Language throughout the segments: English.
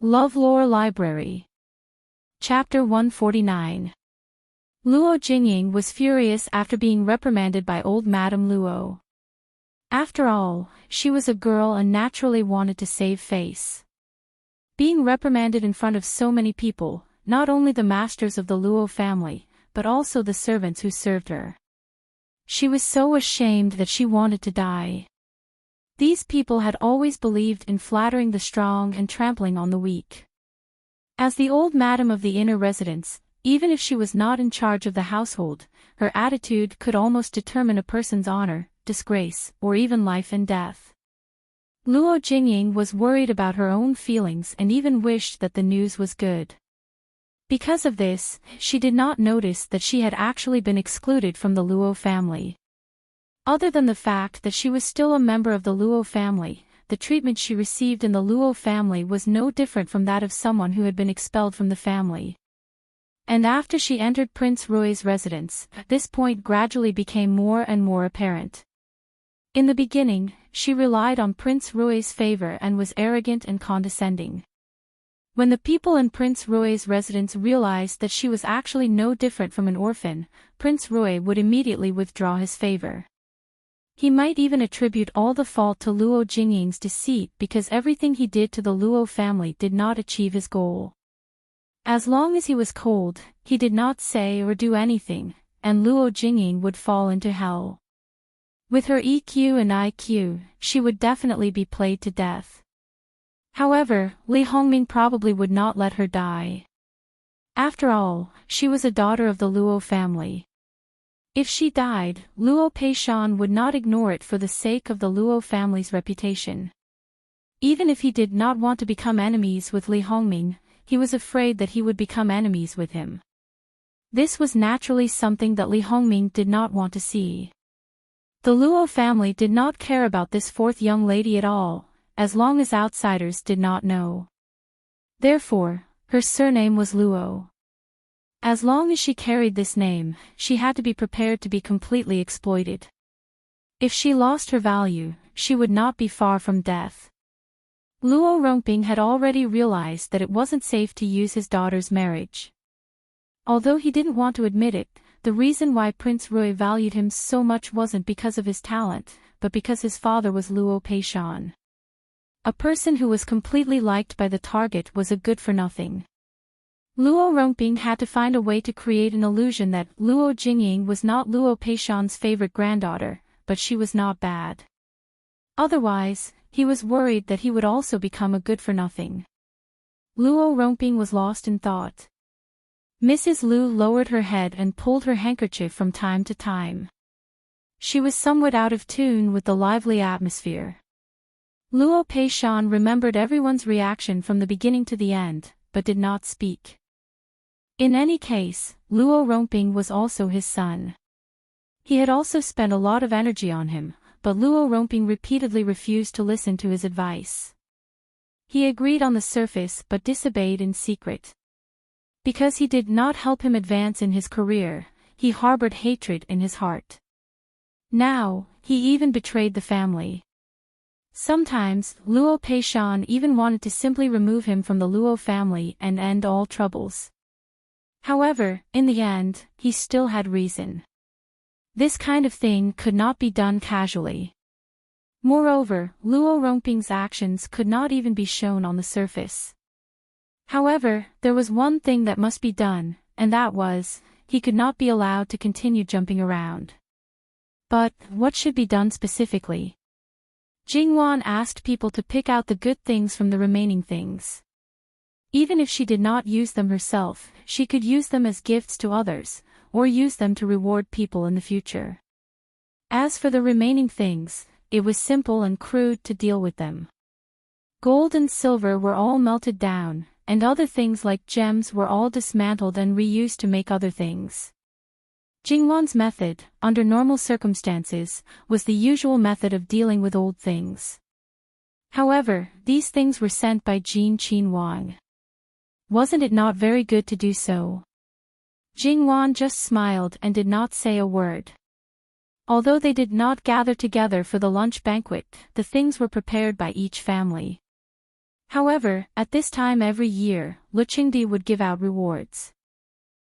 LoveLore Library. Chapter 149. Luo Jingying was furious after being reprimanded by old Madame Luo. After all, she was a girl and naturally wanted to save face. Being reprimanded in front of so many people, not only the masters of the Luo family, but also the servants who served her. She was so ashamed that she wanted to die. These people had always believed in flattering the strong and trampling on the weak. As the old madam of the inner residence, even if she was not in charge of the household, her attitude could almost determine a person's honor, disgrace, or even life and death. Luo Jingying was worried about her own feelings and even wished that the news was good. Because of this, she did not notice that she had actually been excluded from the Luo family. Other than the fact that she was still a member of the Luo family, the treatment she received in the Luo family was no different from that of someone who had been expelled from the family. And after she entered Prince Rui's residence, this point gradually became more and more apparent. In the beginning, she relied on Prince Rui's favor and was arrogant and condescending. When the people in Prince Rui's residence realized that she was actually no different from an orphan, Prince Rui would immediately withdraw his favor. He might even attribute all the fault to Luo Jingying's deceit because everything he did to the Luo family did not achieve his goal. As long as he was cold, he did not say or do anything, and Luo Jingying would fall into hell. With her EQ and IQ, she would definitely be played to death. However, Li Hongming probably would not let her die. After all, she was a daughter of the Luo family. If she died, Luo Peishan would not ignore it for the sake of the Luo family's reputation. Even if he did not want to become enemies with Li Hongming, he was afraid that he would become enemies with him. This was naturally something that Li Hongming did not want to see. The Luo family did not care about this fourth young lady at all, as long as outsiders did not know. Therefore, her surname was Luo. As long as she carried this name, she had to be prepared to be completely exploited. If she lost her value, she would not be far from death. Luo Rongping had already realized that it wasn't safe to use his daughter's marriage. Although he didn't want to admit it, the reason why Prince Rui valued him so much wasn't because of his talent, but because his father was Luo Peishan. A person who was completely liked by the target was a good-for-nothing. Luo Rongping had to find a way to create an illusion that Luo Jingying was not Luo Peishan's favorite granddaughter, but she was not bad. Otherwise, he was worried that he would also become a good-for-nothing. Luo Rongping was lost in thought. Mrs. Lu lowered her head and pulled her handkerchief from time to time. She was somewhat out of tune with the lively atmosphere. Luo Peishan remembered everyone's reaction from the beginning to the end, but did not speak. In any case, Luo Rongping was also his son. He had also spent a lot of energy on him, but Luo Rongping repeatedly refused to listen to his advice. He agreed on the surface but disobeyed in secret. Because he did not help him advance in his career, he harbored hatred in his heart. Now, he even betrayed the family. Sometimes, Luo Peishan even wanted to simply remove him from the Luo family and end all troubles. However, in the end, he still had reason. This kind of thing could not be done casually. Moreover, Luo Rongping's actions could not even be shown on the surface. However, there was one thing that must be done, and that was, he could not be allowed to continue jumping around. But, what should be done specifically? Jingwan asked people to pick out the good things from the remaining things. Even if she did not use them herself, she could use them as gifts to others, or use them to reward people in the future. As for the remaining things, it was simple and crude to deal with them. Gold and silver were all melted down, and other things like gems were all dismantled and reused to make other things. Jingwan's method, under normal circumstances, was the usual method of dealing with old things. However, these things were sent by Jin Qin Wang. Wasn't it not very good to do so? Jingwan just smiled and did not say a word. Although they did not gather together for the lunch banquet, the things were prepared by each family. However, at this time every year, Luqingdi would give out rewards.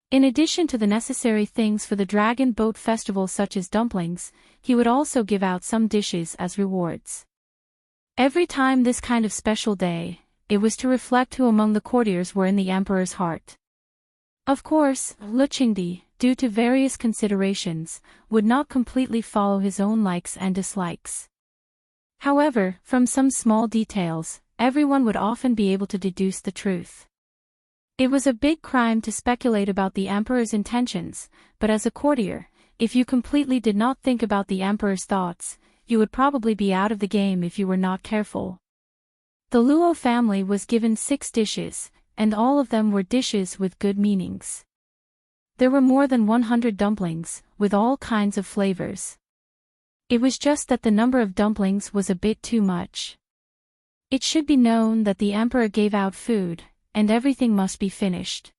In addition to the necessary things for the Dragon Boat Festival such as dumplings, he would also give out some dishes as rewards. Every time this kind of special day, it was to reflect who among the courtiers were in the emperor's heart. Of course, Luqingdi, due to various considerations, would not completely follow his own likes and dislikes. However, from some small details, everyone would often be able to deduce the truth. It was a big crime to speculate about the emperor's intentions, but as a courtier, if you completely did not think about the emperor's thoughts, you would probably be out of the game if you were not careful. The Luo family was given 6 dishes, and all of them were dishes with good meanings. There were more than 100 dumplings, with all kinds of flavors. It was just that the number of dumplings was a bit too much. It should be known that the emperor gave out food, and everything must be finished.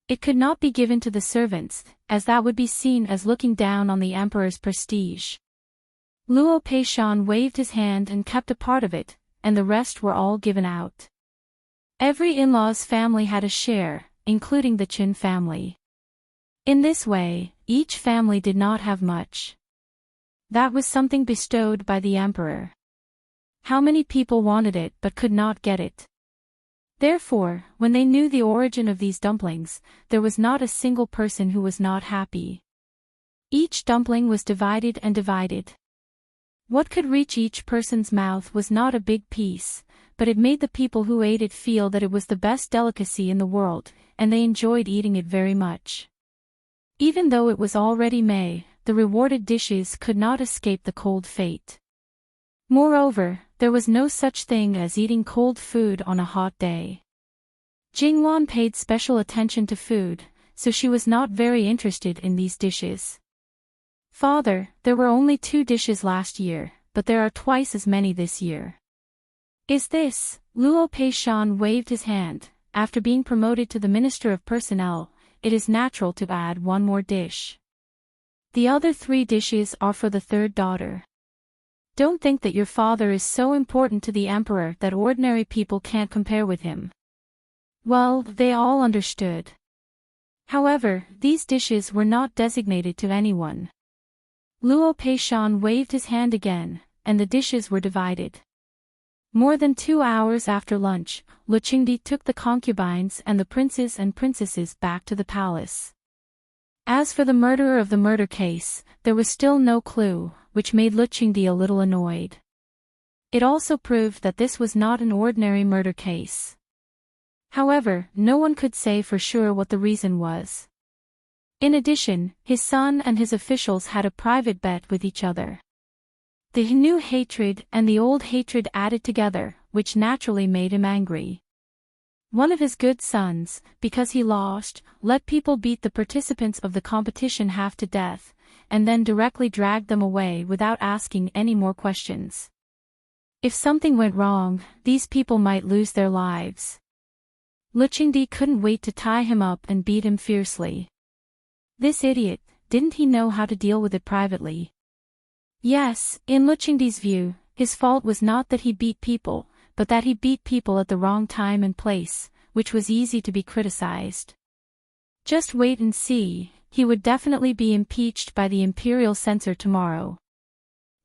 It could not be given to the servants, as that would be seen as looking down on the emperor's prestige. Luo Peishan waved his hand and kept a part of it, and the rest were all given out. Every in-law's family had a share, including the Qin family. In this way, each family did not have much. That was something bestowed by the emperor. How many people wanted it but could not get it? Therefore, when they knew the origin of these dumplings, there was not a single person who was not happy. Each dumpling was divided and divided. What could reach each person's mouth was not a big piece, but it made the people who ate it feel that it was the best delicacy in the world, and they enjoyed eating it very much. Even though it was already May, the rewarded dishes could not escape the cold fate. Moreover, there was no such thing as eating cold food on a hot day. Jingwan paid special attention to food, so she was not very interested in these dishes. Father, there were only 2 dishes last year, but there are twice as many this year. Is this? Luo Peishan waved his hand. After being promoted to the Minister of Personnel, it is natural to add 1 more dish. The other 3 dishes are for the 3rd daughter. Don't think that your father is so important to the emperor that ordinary people can't compare with him. Well, they all understood. However, these dishes were not designated to anyone. Luo Peishan waved his hand again, and the dishes were divided. More than 2 hours after lunch, Luqingdi took the concubines and the princes and princesses back to the palace. As for the murderer of the murder case, there was still no clue, which made Luqingdi a little annoyed. It also proved that this was not an ordinary murder case. However, no one could say for sure what the reason was. In addition, his son and his officials had a private bet with each other. The new hatred and the old hatred added together, which naturally made him angry. One of his good sons, because he lost, let people beat the participants of the competition half to death, and then directly dragged them away without asking any more questions. If something went wrong, these people might lose their lives. Luqingdi couldn't wait to tie him up and beat him fiercely. This idiot, didn't he know how to deal with it privately? Yes, in Luqingdi's view, his fault was not that he beat people, but that he beat people at the wrong time and place, which was easy to be criticized. Just wait and see, he would definitely be impeached by the imperial censor tomorrow.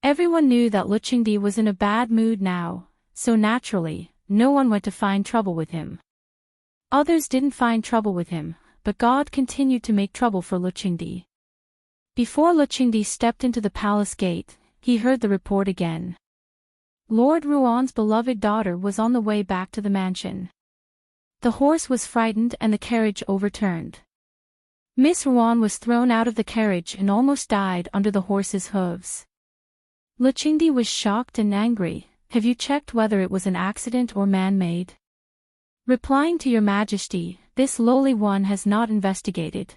Everyone knew that Luqingdi was in a bad mood now, so naturally, no one went to find trouble with him. Others didn't find trouble with him, but God continued to make trouble for Luqingdi. Before Luqingdi stepped into the palace gate, he heard the report again. Lord Ruan's beloved daughter was on the way back to the mansion. The horse was frightened and the carriage overturned. Miss Ruan was thrown out of the carriage and almost died under the horse's hooves. Luqingdi was shocked and angry. Have you checked whether it was an accident or man-made? Replying to your majesty, this lowly one has not investigated.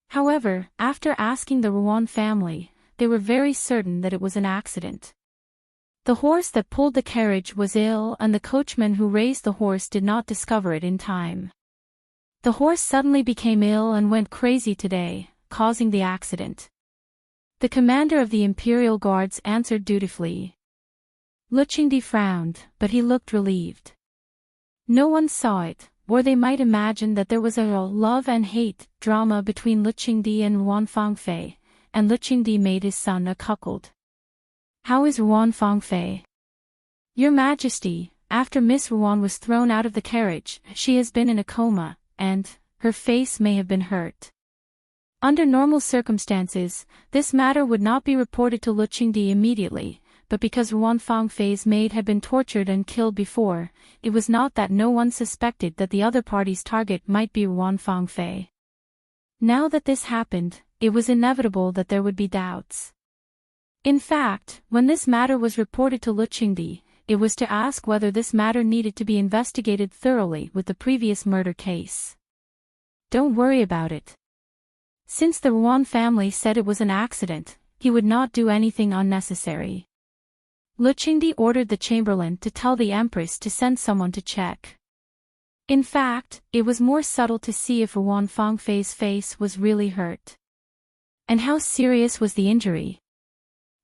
However, after asking the Ruan family, they were very certain that it was an accident. The horse that pulled the carriage was ill and the coachman who raised the horse did not discover it in time. The horse suddenly became ill and went crazy today, causing the accident. The commander of the Imperial Guards answered dutifully. Luqingdi frowned, but he looked relieved. No one saw it, or they might imagine that there was a love and hate drama between Lu Qingdi and Ruan Fangfei, and Lu Qingdi made his son a cuckold. How is Ruan Fangfei? Your Majesty, after Miss Ruan was thrown out of the carriage, she has been in a coma, and her face may have been hurt. Under normal circumstances, this matter would not be reported to Lu Qingdi immediately, but because Ruan Fangfei's maid had been tortured and killed before, it was not that no one suspected that the other party's target might be Ruan Fangfei. Now that this happened, it was inevitable that there would be doubts. In fact, when this matter was reported to Lu Qingdi, it was to ask whether this matter needed to be investigated thoroughly with the previous murder case. Don't worry about it. Since the Ruan family said it was an accident, he would not do anything unnecessary. Lu Qingdi ordered the chamberlain to tell the empress to send someone to check. In fact, it was more subtle to see if Ruan Fangfei's face was really hurt. And how serious was the injury?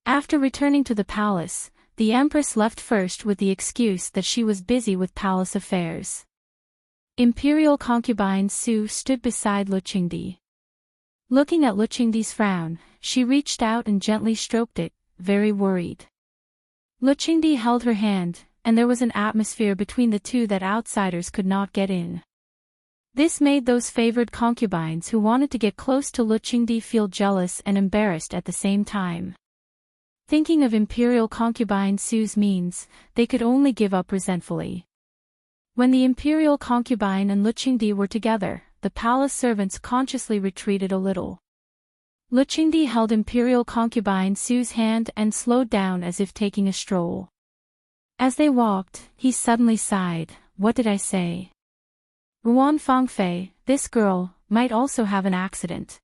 After returning to the palace, the empress left first with the excuse that she was busy with palace affairs. Imperial concubine Su stood beside Lu Qingdi. Looking at Lu Qingdi's frown, she reached out and gently stroked it, very worried. Lu Qingdi held her hand, and there was an atmosphere between the two that outsiders could not get in. This made those favored concubines who wanted to get close to Lu Qingdi feel jealous and embarrassed at the same time. Thinking of imperial concubine Su's means, they could only give up resentfully. When the imperial concubine and Lu Qingdi were together, the palace servants consciously retreated a little. Lu Qingdi held imperial concubine Su's hand and slowed down as if taking a stroll. As they walked, he suddenly sighed, "What did I say? Ruan Fangfei, this girl, might also have an accident.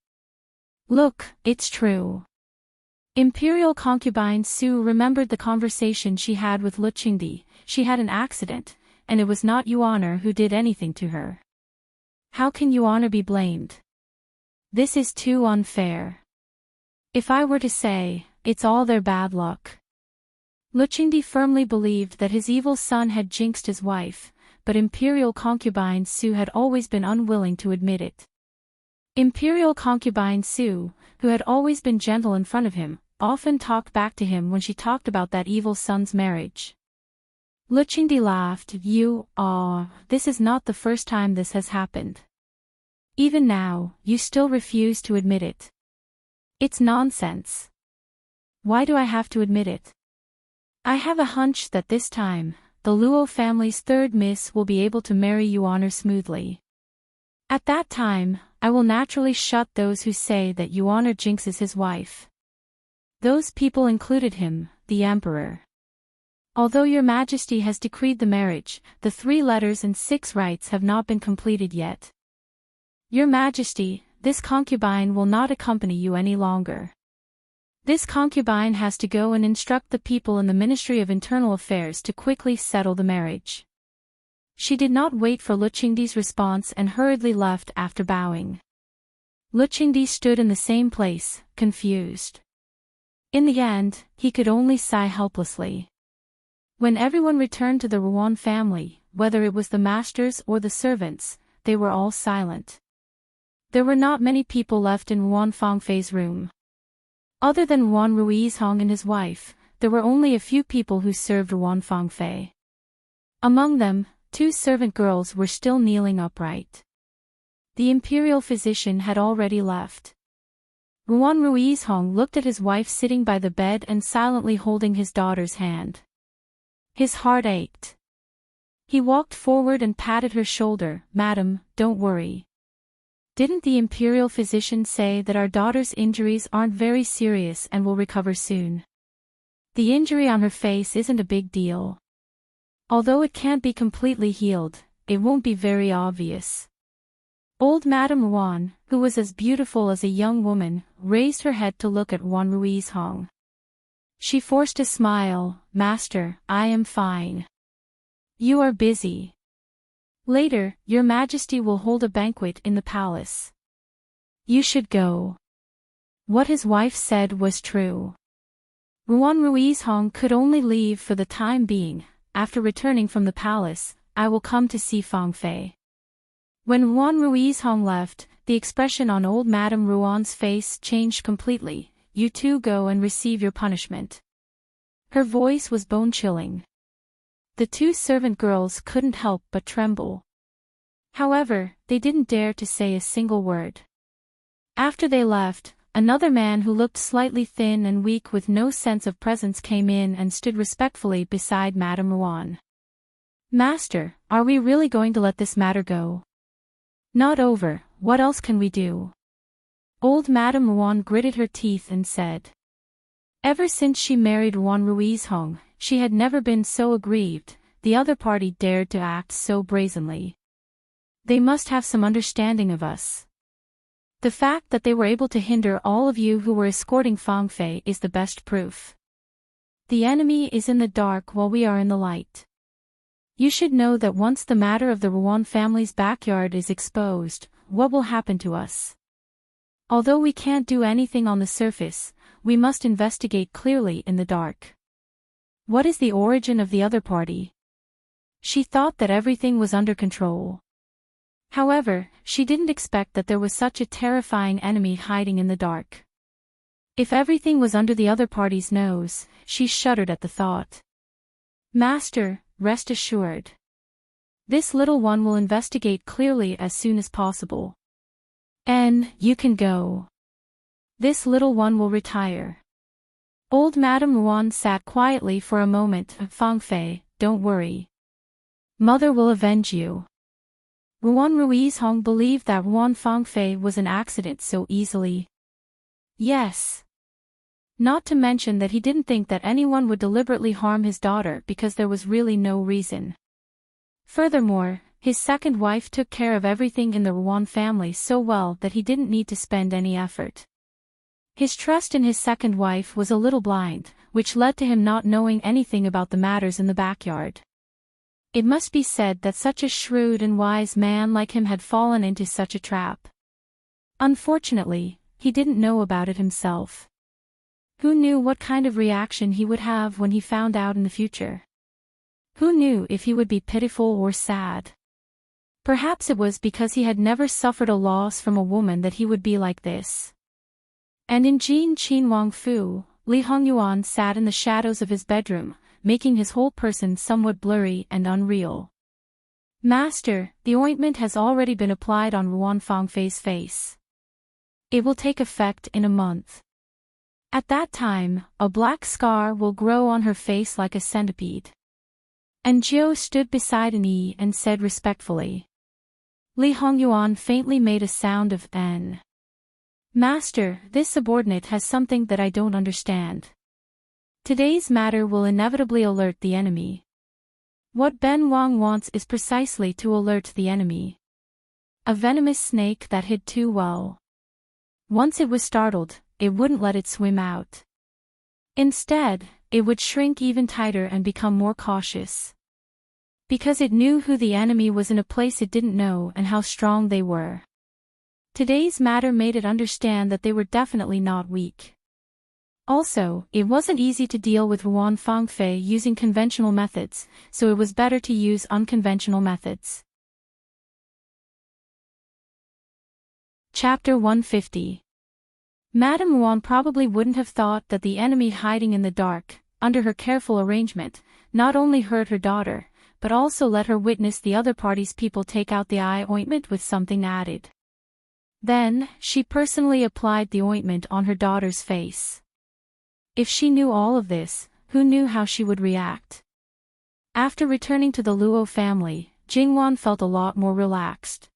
Look, it's true." Imperial concubine Su remembered the conversation she had with Lu Qingdi. She had an accident, and it was not Yuan'er who did anything to her. How can Yuan'er be blamed? This is too unfair. If I were to say, it's all their bad luck. Lu Qingdi firmly believed that his evil son had jinxed his wife, but imperial concubine Su had always been unwilling to admit it. Imperial concubine Su, who had always been gentle in front of him, often talked back to him when she talked about that evil son's marriage. Lu Qingdi laughed. This is not the first time this has happened. Even now, you still refuse to admit it. It's nonsense. Why do I have to admit it? I have a hunch that this time, the Luo family's third miss will be able to marry Yuan'er smoothly. At that time, I will naturally shut those who say that Yuan'er jinxes his wife. Those people included him, the emperor. Although your majesty has decreed the marriage, the 3 letters and 6 rites have not been completed yet. Your majesty, this concubine will not accompany you any longer. This concubine has to go and instruct the people in the Ministry of Internal Affairs to quickly settle the marriage. She did not wait for Lu Qingdi's response and hurriedly left after bowing. Lu Qingdi stood in the same place, confused. In the end, he could only sigh helplessly. When everyone returned to the Ruan family, whether it was the masters or the servants, they were all silent. There were not many people left in Ruan Fangfei's room. Other than Ruan Ruizhong and his wife, there were only a few people who served Ruan Fangfei. Among them, 2 servant girls were still kneeling upright. The imperial physician had already left. Ruan Ruizhong looked at his wife sitting by the bed and silently holding his daughter's hand. His heart ached. He walked forward and patted her shoulder. "Madam, don't worry. Didn't the imperial physician say that our daughter's injuries aren't very serious and will recover soon? The injury on her face isn't a big deal. Although it can't be completely healed, it won't be very obvious." Old Madame Ruan, who was as beautiful as a young woman, raised her head to look at Ruan Ruizhong. She forced a smile. "Master, I am fine. You are busy. Later, your majesty will hold a banquet in the palace. You should go." What his wife said was true. Ruan Ruizhong could only leave for the time being. After returning from the palace, I will come to see Fang Fei. When Ruan Ruizhong left, the expression on old Madame Ruan's face changed completely. You two go and receive your punishment. Her voice was bone-chilling. The two servant girls couldn't help but tremble. However, they didn't dare to say a single word. After they left, another man who looked slightly thin and weak with no sense of presence came in and stood respectfully beside Madame Ruan. Master, are we really going to let this matter go? Not over, what else can we do? Old Madame Ruan gritted her teeth and said. Ever since she married Ruan Ruizhong, she had never been so aggrieved. The other party dared to act so brazenly. They must have some understanding of us. The fact that they were able to hinder all of you who were escorting Fang Fei is the best proof. The enemy is in the dark while we are in the light. You should know that once the matter of the Ruan family's backyard is exposed, what will happen to us? Although we can't do anything on the surface, we must investigate clearly in the dark. What is the origin of the other party? She thought that everything was under control. However, she didn't expect that there was such a terrifying enemy hiding in the dark. If everything was under the other party's nose, she shuddered at the thought. Master, rest assured. This little one will investigate clearly as soon as possible. And, you can go. This little one will retire. Old Madame Ruan sat quietly for a moment. Fang Fei, don't worry. Mother will avenge you. Ruan Ruizhong believed that Ruan Fang Fei was an accident so easily. Yes. Not to mention that he didn't think that anyone would deliberately harm his daughter because there was really no reason. Furthermore, his second wife took care of everything in the Ruan family so well that he didn't need to spend any effort. His trust in his second wife was a little blind, which led to him not knowing anything about the matters in the backyard. It must be said that such a shrewd and wise man like him had fallen into such a trap. Unfortunately, he didn't know about it himself. Who knew what kind of reaction he would have when he found out in the future? Who knew if he would be pitiful or sad? Perhaps it was because he had never suffered a loss from a woman that he would be like this. And in Jin Qin Wang Fu, Li Hongyuan sat in the shadows of his bedroom, making his whole person somewhat blurry and unreal. Master, the ointment has already been applied on Ruan Fangfei's face. It will take effect in a month. At that time, a black scar will grow on her face like a centipede. And Jiu stood beside An and said respectfully. Li Hongyuan faintly made a sound of N. Master, this subordinate has something that I don't understand. Today's matter will inevitably alert the enemy. What Ben Wang wants is precisely to alert the enemy. A venomous snake that hid too well. Once it was startled, it wouldn't let it swim out. Instead, it would shrink even tighter and become more cautious. Because it knew who the enemy was in a place it didn't know and how strong they were. Today's matter made it understand that they were definitely not weak. Also, it wasn't easy to deal with Ruan Fangfei using conventional methods, so it was better to use unconventional methods. Chapter 150. Madame Ruan probably wouldn't have thought that the enemy hiding in the dark, under her careful arrangement, not only hurt her daughter, but also let her witness the other party's people take out the eye ointment with something added. Then, she personally applied the ointment on her daughter's face. If she knew all of this, who knew how she would react? After returning to the Luo family, Jingwan felt a lot more relaxed.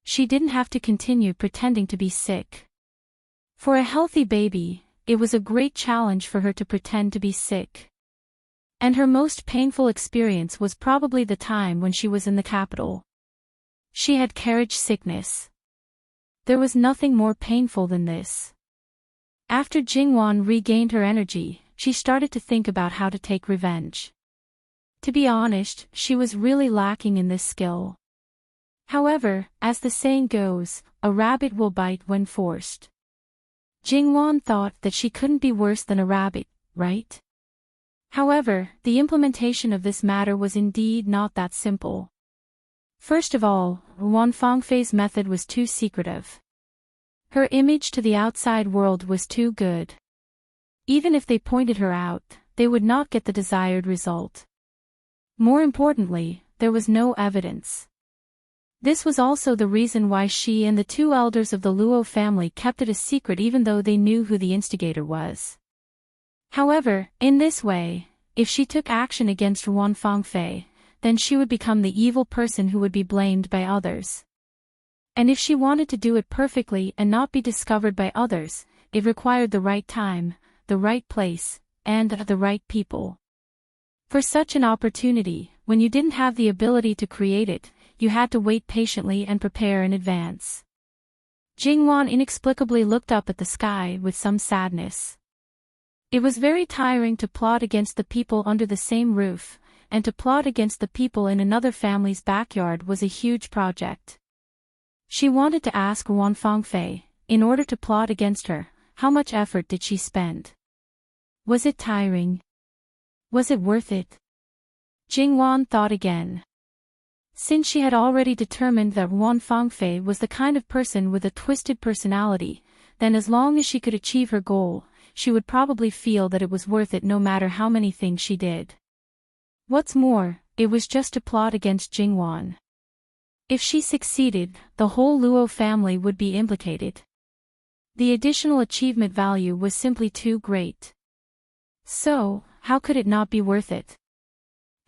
She didn't have to continue pretending to be sick. For a healthy baby, it was a great challenge for her to pretend to be sick. And her most painful experience was probably the time when she was in the capital. She had carriage sickness. There was nothing more painful than this. After Jingwan regained her energy, she started to think about how to take revenge. To be honest, she was really lacking in this skill. However, as the saying goes, a rabbit will bite when forced. Jingwan thought that she couldn't be worse than a rabbit, right? However, the implementation of this matter was indeed not that simple. First of all, Wan Fangfei's method was too secretive. Her image to the outside world was too good. Even if they pointed her out, they would not get the desired result. More importantly, there was no evidence. This was also the reason why she and the two elders of the Luo family kept it a secret even though they knew who the instigator was. However, in this way, if she took action against Wan Fangfei, then she would become the evil person who would be blamed by others. And if she wanted to do it perfectly and not be discovered by others, it required the right time, the right place, and the right people. For such an opportunity, when you didn't have the ability to create it, you had to wait patiently and prepare in advance. Jingwan inexplicably looked up at the sky with some sadness. It was very tiring to plot against the people under the same roof, and to plot against the people in another family's backyard was a huge project. She wanted to ask Wan Fangfei, in order to plot against her, how much effort did she spend? Was it tiring? Was it worth it? Jingwan thought again. Since she had already determined that Wan Fangfei was the kind of person with a twisted personality, then as long as she could achieve her goal, she would probably feel that it was worth it no matter how many things she did. What's more, it was just a plot against Jingwan. If she succeeded, the whole Luo family would be implicated. The additional achievement value was simply too great. So, how could it not be worth it?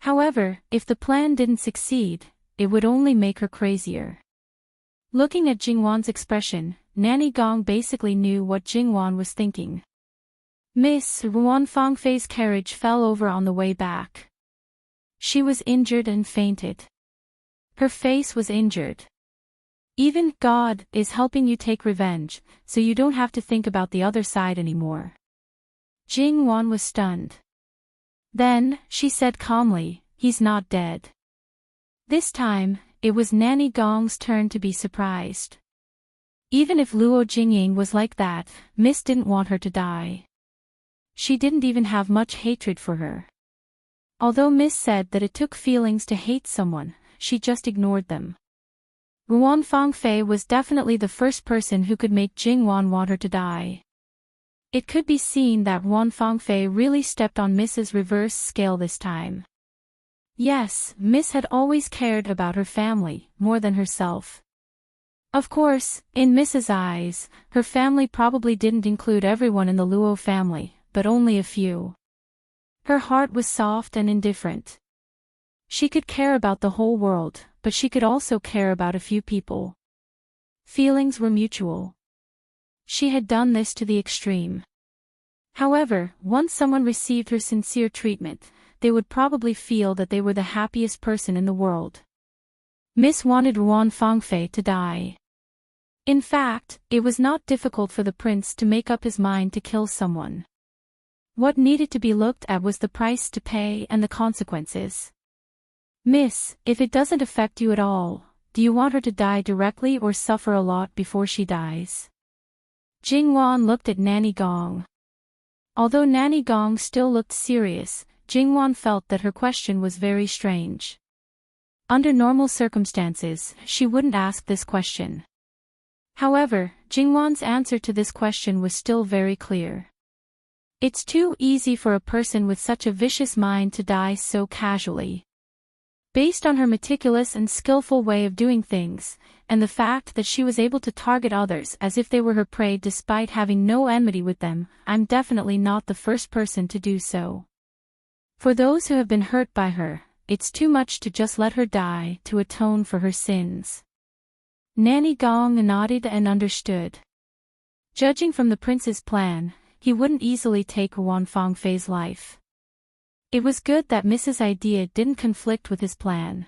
However, if the plan didn't succeed, it would only make her crazier. Looking at Jingwan's expression, Nanny Gong basically knew what Jingwan was thinking. Miss Wan Fangfei's carriage fell over on the way back. She was injured and fainted. Her face was injured. Even God is helping you take revenge, so you don't have to think about the other side anymore. Jingwan was stunned. Then, she said calmly, he's not dead. This time, it was Nanny Gong's turn to be surprised. Even if Luo Jingying was like that, Miss didn't want her to die. She didn't even have much hatred for her. Although Miss said that it took feelings to hate someone, she just ignored them. Wan Fangfei was definitely the first person who could make Jingwan want her to die. It could be seen that Wan Fangfei really stepped on Miss's reverse scale this time. Yes, Miss had always cared about her family, more than herself. Of course, in Miss's eyes, her family probably didn't include everyone in the Luo family, but only a few. Her heart was soft and indifferent. She could care about the whole world, but she could also care about a few people. Feelings were mutual. She had done this to the extreme. However, once someone received her sincere treatment, they would probably feel that they were the happiest person in the world. Miss wanted Wan Fangfei to die. In fact, it was not difficult for the prince to make up his mind to kill someone. What needed to be looked at was the price to pay and the consequences. Miss, if it doesn't affect you at all, do you want her to die directly or suffer a lot before she dies? Jingwan looked at Nanny Gong. Although Nanny Gong still looked serious, Jingwan felt that her question was very strange. Under normal circumstances, she wouldn't ask this question. However, Jingwan's answer to this question was still very clear. It's too easy for a person with such a vicious mind to die so casually. Based on her meticulous and skillful way of doing things, and the fact that she was able to target others as if they were her prey despite having no enmity with them, I'm definitely not the first person to do so. For those who have been hurt by her, it's too much to just let her die to atone for her sins. Nanny Gong nodded and understood. Judging from the prince's plan, he wouldn't easily take Wan Fangfei's life. It was good that Mrs. idea didn't conflict with his plan.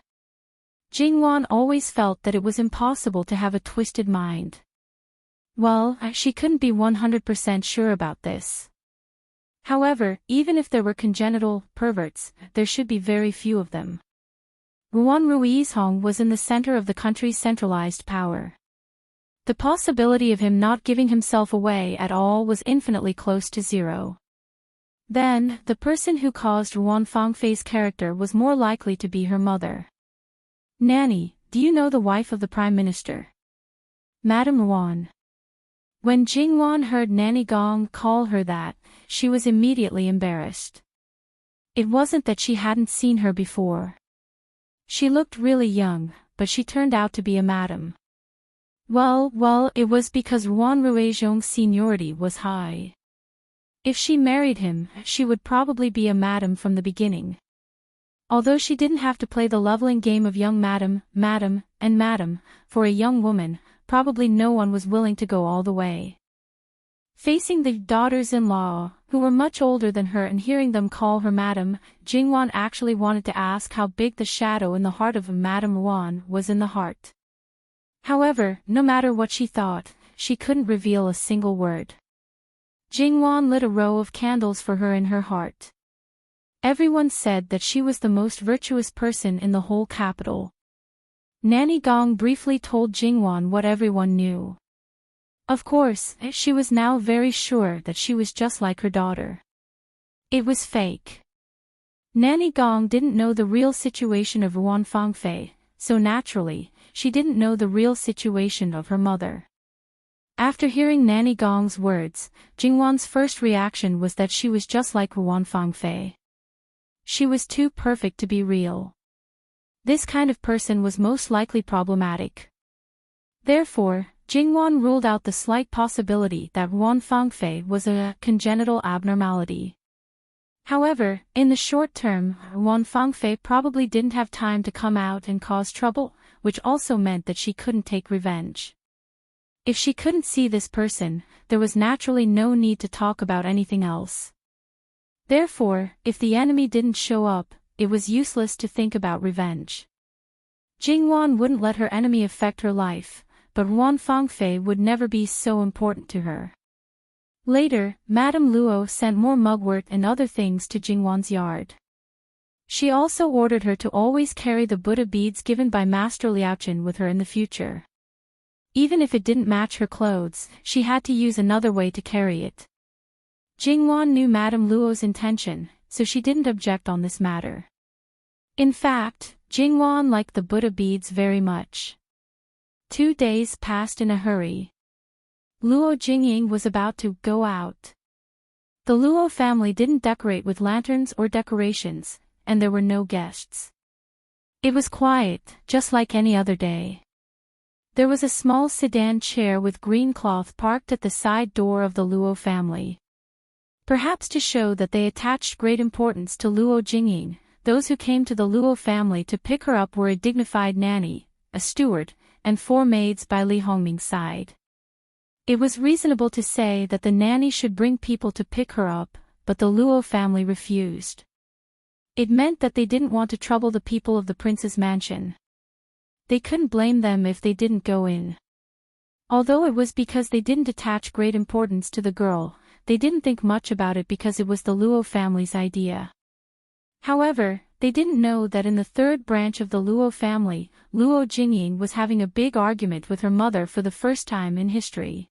Jingwan always felt that it was impossible to have a twisted mind. Well, she couldn't be 100% sure about this. However, even if there were congenital perverts, there should be very few of them. Ruan Ruizhong was in the center of the country's centralized power. The possibility of him not giving himself away at all was infinitely close to zero. Then, the person who caused Ruan Fangfei's character was more likely to be her mother. "Nanny, do you know the wife of the Prime Minister?" "Madame Ruan." When Jingwan heard Nanny Gong call her that, she was immediately embarrassed. It wasn't that she hadn't seen her before. She looked really young, but she turned out to be a madam. Well, it was because Ruan Ruizhong's seniority was high. If she married him, she would probably be a madam from the beginning. Although she didn't have to play the leveling game of young madam, and madam, for a young woman, probably no one was willing to go all the way. Facing the daughters-in-law, who were much older than her, and hearing them call her madam, Jingwan actually wanted to ask how big the shadow in the heart of Madame Ruan was in the heart. However, no matter what she thought, she couldn't reveal a single word. Jingwan lit a row of candles for her in her heart. Everyone said that she was the most virtuous person in the whole capital. Nanny Gong briefly told Jingwan what everyone knew. Of course, she was now very sure that she was just like her daughter. It was fake. Nanny Gong didn't know the real situation of Ruan Fangfei, so naturally, she didn't know the real situation of her mother. After hearing Nanny Gong's words, Jingwan's first reaction was that she was just like Ruan Fangfei. She was too perfect to be real. This kind of person was most likely problematic. Therefore, Jingwan ruled out the slight possibility that Ruan Fangfei was a congenital abnormality. However, in the short term, Ruan Fangfei probably didn't have time to come out and cause trouble, which also meant that she couldn't take revenge. If she couldn't see this person, there was naturally no need to talk about anything else. Therefore, if the enemy didn't show up, it was useless to think about revenge. Jingwan wouldn't let her enemy affect her life, but Ruan Fangfei would never be so important to her. Later, Madame Luo sent more mugwort and other things to Jingwan's yard. She also ordered her to always carry the Buddha beads given by Master Liaochen with her in the future. Even if it didn't match her clothes, she had to use another way to carry it. Jingwan knew Madame Luo's intention, so she didn't object on this matter. In fact, Jingwan liked the Buddha beads very much. 2 days passed in a hurry. Luo Jingying was about to go out. The Luo family didn't decorate with lanterns or decorations, and there were no guests. It was quiet, just like any other day. There was a small sedan chair with green cloth parked at the side door of the Luo family. Perhaps to show that they attached great importance to Luo Jingying, those who came to the Luo family to pick her up were a dignified nanny, a steward, and 4 maids by Li Hongming's side. It was reasonable to say that the nanny should bring people to pick her up, but the Luo family refused. It meant that they didn't want to trouble the people of the prince's mansion. They couldn't blame them if they didn't go in. Although it was because they didn't attach great importance to the girl, they didn't think much about it because it was the Luo family's idea. However, they didn't know that in the 3rd branch of the Luo family, Luo Jingying was having a big argument with her mother for the first time in history.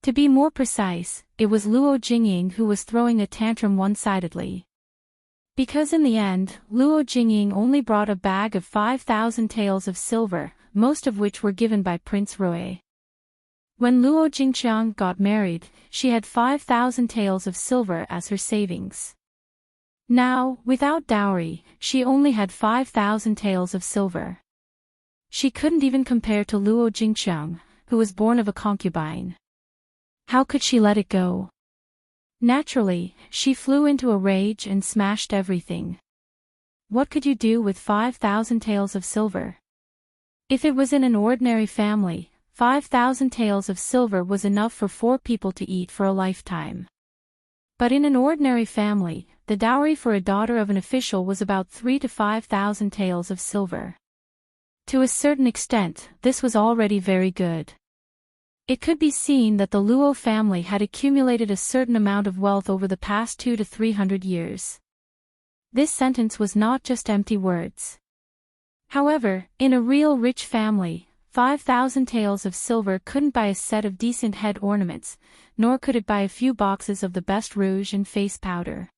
To be more precise, it was Luo Jingying who was throwing a tantrum one-sidedly. Because in the end, Luo Jingying only brought a bag of 5,000 taels of silver, most of which were given by Prince Rui. When Luo Jingqiang got married, she had 5,000 taels of silver as her savings. Now, without dowry, she only had 5,000 taels of silver. She couldn't even compare to Luo Jingqiang, who was born of a concubine. How could she let it go? Naturally, she flew into a rage and smashed everything. What could you do with 5,000 taels of silver? If it was in an ordinary family, 5,000 taels of silver was enough for 4 people to eat for a lifetime. But in an ordinary family, the dowry for a daughter of an official was about 3,000 to 5,000 taels of silver. To a certain extent, this was already very good. It could be seen that the Luo family had accumulated a certain amount of wealth over the past 200 to 300 years. This sentence was not just empty words. However, in a real rich family, 5,000 taels of silver couldn't buy a set of decent head ornaments, nor could it buy a few boxes of the best rouge and face powder.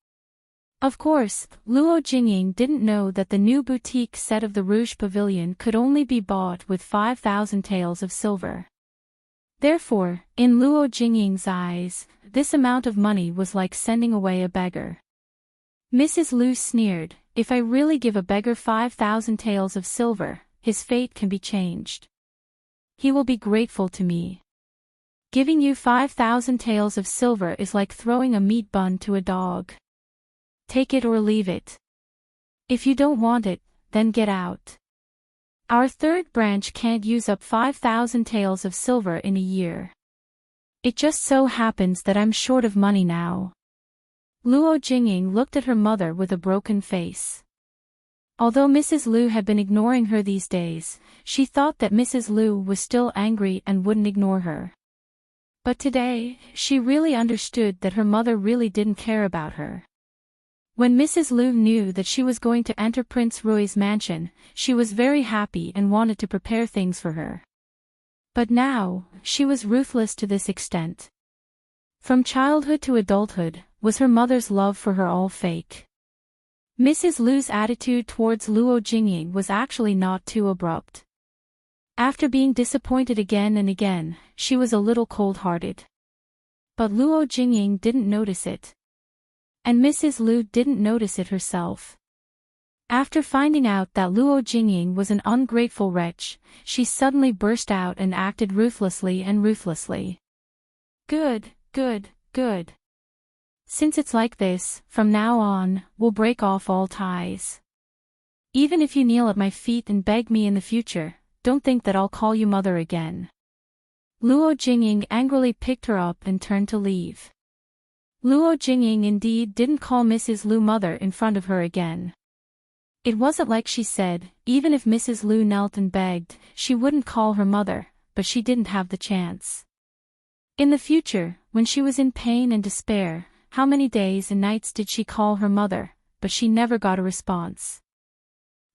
Of course, Luo Jingying didn't know that the new boutique set of the Rouge Pavilion could only be bought with 5,000 taels of silver. Therefore, in Luo Jingying's eyes, this amount of money was like sending away a beggar. Mrs. Lu sneered, "If I really give a beggar 5,000 taels of silver, his fate can be changed. He will be grateful to me. Giving you 5,000 taels of silver is like throwing a meat bun to a dog. Take it or leave it. If you don't want it, then get out. Our third branch can't use up 5,000 taels of silver in a year. It just so happens that I'm short of money now." Luo Jingying looked at her mother with a broken face. Although Mrs. Lu had been ignoring her these days, she thought that Mrs. Lu was still angry and wouldn't ignore her. But today, she really understood that her mother really didn't care about her. When Mrs. Lu knew that she was going to enter Prince Rui's mansion, she was very happy and wanted to prepare things for her. But now, she was ruthless to this extent. From childhood to adulthood, was her mother's love for her all fake? Mrs. Lu's attitude towards Luo Jingying was actually not too abrupt. After being disappointed again and again, she was a little cold-hearted. But Luo Jingying didn't notice it. And Mrs. Lu didn't notice it herself. After finding out that Luo Jingying was an ungrateful wretch, she suddenly burst out and acted ruthlessly. Good. Since it's like this, from now on, we'll break off all ties. Even if you kneel at my feet and beg me in the future, don't think that I'll call you mother again. Luo Jingying angrily picked her up and turned to leave. Luo Jingying indeed didn't call Mrs. Lu mother in front of her again. It wasn't like she said, even if Mrs. Lu knelt and begged, she wouldn't call her mother, but she didn't have the chance. In the future, when she was in pain and despair, how many days and nights did she call her mother, but she never got a response.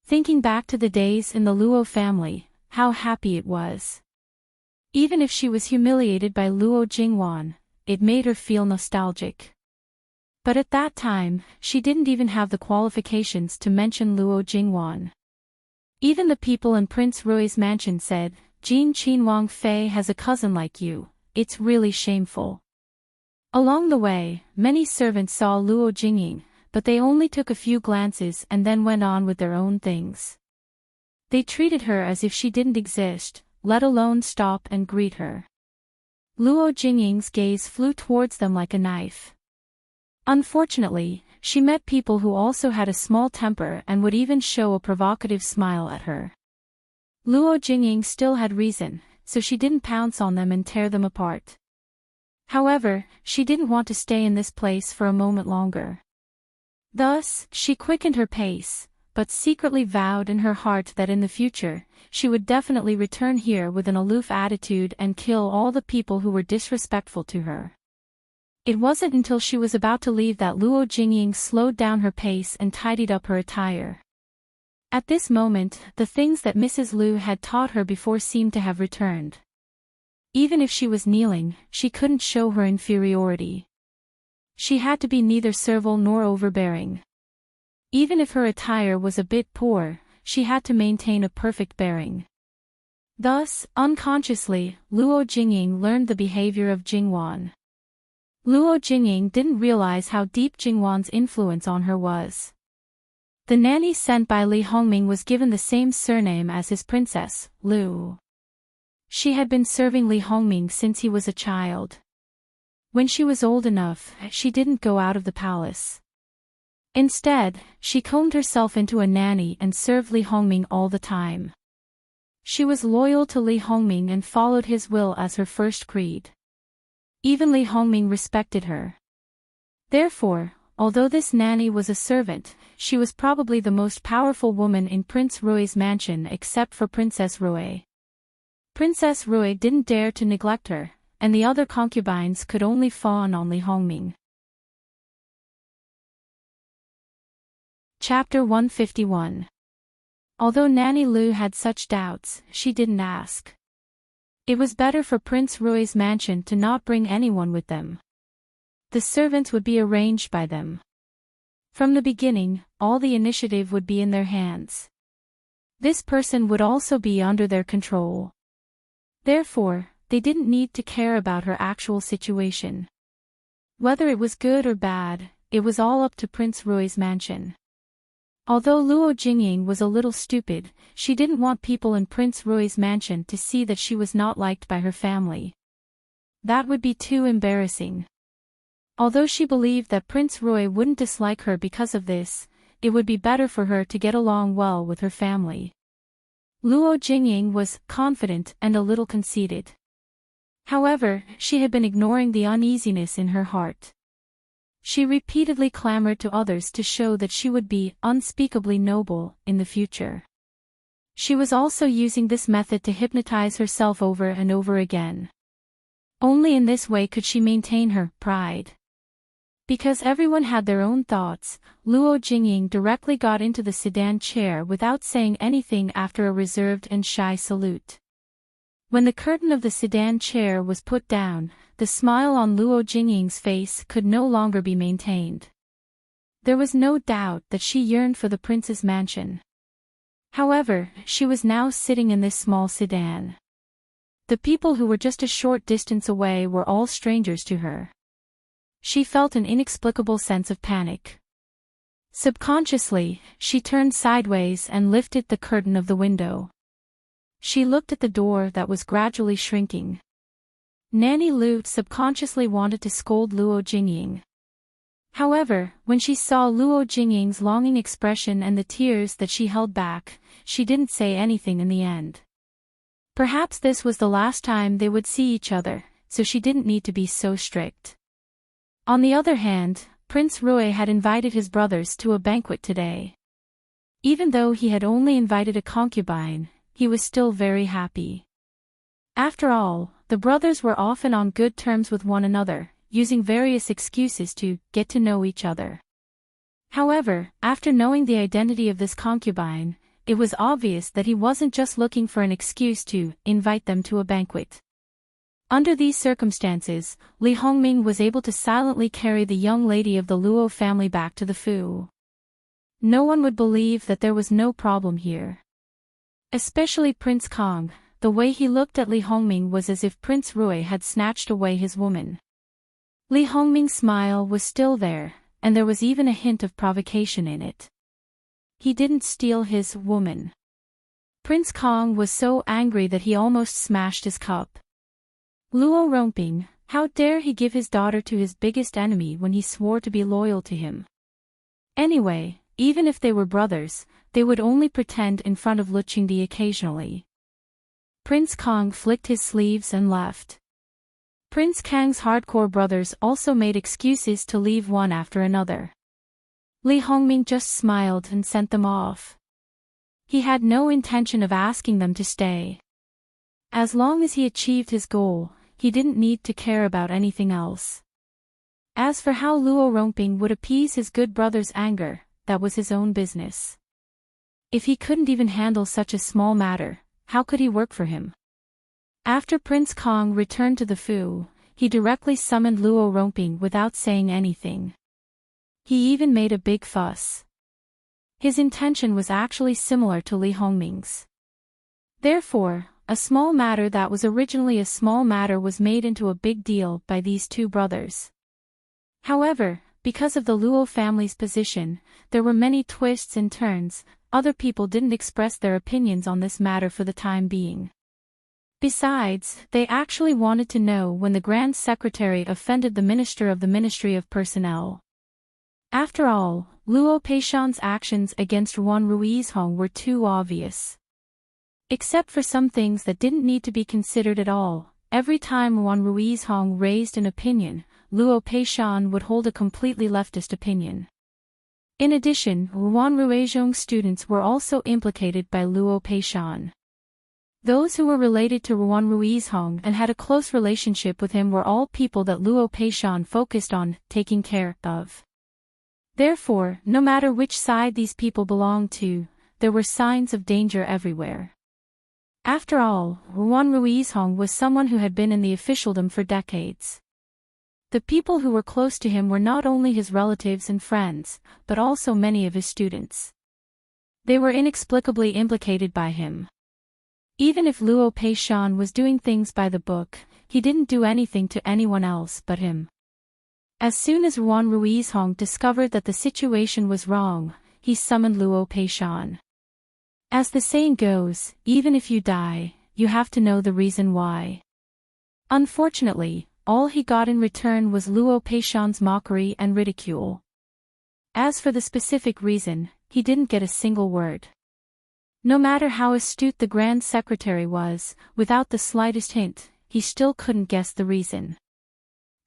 Thinking back to the days in the Luo family, how happy it was. Even if she was humiliated by Luo Jingwan, it made her feel nostalgic. But at that time, she didn't even have the qualifications to mention Luo Jingwan. Even the people in Prince Rui's mansion said, "Jin Qin Wang Fei has a cousin like you, it's really shameful." Along the way, many servants saw Luo Jingying, but they only took a few glances and then went on with their own things. They treated her as if she didn't exist, let alone stop and greet her. Luo Jingying's gaze flew towards them like a knife. Unfortunately, she met people who also had a small temper and would even show a provocative smile at her. Luo Jingying still had reason, so she didn't pounce on them and tear them apart. However, she didn't want to stay in this place for a moment longer. Thus, she quickened her pace, but secretly vowed in her heart that in the future, she would definitely return here with an aloof attitude and kill all the people who were disrespectful to her. It wasn't until she was about to leave that Luo Jingying slowed down her pace and tidied up her attire. At this moment, the things that Mrs. Lu had taught her before seemed to have returned. Even if she was kneeling, she couldn't show her inferiority. She had to be neither servile nor overbearing. Even if her attire was a bit poor, she had to maintain a perfect bearing. Thus, unconsciously, Luo Jingying learned the behavior of Jingwan. Luo Jingying didn't realize how deep Jingwan's influence on her was. The nanny sent by Li Hongming was given the same surname as his princess, Lu. She had been serving Li Hongming since he was a child. When she was old enough, she didn't go out of the palace. Instead, she combed herself into a nanny and served Li Hongming all the time. She was loyal to Li Hongming and followed his will as her first creed. Even Li Hongming respected her. Therefore, although this nanny was a servant, she was probably the most powerful woman in Prince Rui's mansion except for Princess Rui. Princess Rui didn't dare to neglect her, and the other concubines could only fawn on Li Hongming. Chapter 151. Although Nanny Lu had such doubts, she didn't ask. It was better for Prince Rui's mansion to not bring anyone with them. The servants would be arranged by them. From the beginning, all the initiative would be in their hands. This person would also be under their control. Therefore, they didn't need to care about her actual situation. Whether it was good or bad, it was all up to Prince Rui's mansion. Although Luo Jingying was a little stupid, she didn't want people in Prince Rui's mansion to see that she was not liked by her family. That would be too embarrassing. Although she believed that Prince Rui wouldn't dislike her because of this, it would be better for her to get along well with her family. Luo Jingying was confident and a little conceited. However, she had been ignoring the uneasiness in her heart. She repeatedly clamored to others to show that she would be unspeakably noble in the future. She was also using this method to hypnotize herself over and over again. Only in this way could she maintain her pride. Because everyone had their own thoughts, Luo Jingying directly got into the sedan chair without saying anything after a reserved and shy salute. When the curtain of the sedan chair was put down, the smile on Luo Jingying's face could no longer be maintained. There was no doubt that she yearned for the prince's mansion. However, she was now sitting in this small sedan. The people who were just a short distance away were all strangers to her. She felt an inexplicable sense of panic. Subconsciously, she turned sideways and lifted the curtain of the window. She looked at the door that was gradually shrinking. Nanny Lu subconsciously wanted to scold Luo Jingying. However, when she saw Luo Jingying's longing expression and the tears that she held back, she didn't say anything in the end. Perhaps this was the last time they would see each other, so she didn't need to be so strict. On the other hand, Prince Rui had invited his brothers to a banquet today. Even though he had only invited a concubine, he was still very happy. After all, the brothers were often on good terms with one another, using various excuses to get to know each other. However, after knowing the identity of this concubine, it was obvious that he wasn't just looking for an excuse to invite them to a banquet. Under these circumstances, Li Hongming was able to silently carry the young lady of the Luo family back to the Fu. No one would believe that there was no problem here. Especially Prince Kong. The way he looked at Li Hongming was as if Prince Rui had snatched away his woman. Li Hongming's smile was still there, and there was even a hint of provocation in it. He didn't steal his woman. Prince Kong was so angry that he almost smashed his cup. Luo Rongbing, how dare he give his daughter to his biggest enemy when he swore to be loyal to him? Anyway, even if they were brothers, they would only pretend in front of Lu Qingdi occasionally. Prince Kong flicked his sleeves and left. Prince Kang's hardcore brothers also made excuses to leave one after another. Li Hongming just smiled and sent them off. He had no intention of asking them to stay. As long as he achieved his goal, he didn't need to care about anything else. As for how Luo Rongbing would appease his good brother's anger, that was his own business. If he couldn't even handle such a small matter, how could he work for him? After Prince Kong returned to the Fu, he directly summoned Luo Rongbing without saying anything. He even made a big fuss. His intention was actually similar to Li Hongming's. Therefore, a small matter that was originally a small matter was made into a big deal by these two brothers. However, because of the Luo family's position, there were many twists and turns. Other people didn't express their opinions on this matter for the time being. Besides, they actually wanted to know when the Grand Secretary offended the Minister of the Ministry of Personnel. After all, Luo Peishan's actions against Ruan Ruizhong were too obvious. Except for some things that didn't need to be considered at all, every time Ruan Ruizhong raised an opinion, Luo Peishan would hold a completely leftist opinion. In addition, Ruan Ruizhong students were also implicated by Luo Peishan. Those who were related to Ruan Ruizhong and had a close relationship with him were all people that Luo Peishan focused on taking care of. Therefore, no matter which side these people belonged to, there were signs of danger everywhere. After all, Juan Ruizhong was someone who had been in the officialdom for decades. The people who were close to him were not only his relatives and friends, but also many of his students. They were inexplicably implicated by him. Even if Luo Peishan was doing things by the book, he didn't do anything to anyone else but him. As soon as Juan Ruizhong discovered that the situation was wrong, he summoned Luo Peishan. As the saying goes, even if you die, you have to know the reason why. Unfortunately, all he got in return was Luo Peishan's mockery and ridicule. As for the specific reason, he didn't get a single word. No matter how astute the Grand Secretary was, without the slightest hint, he still couldn't guess the reason.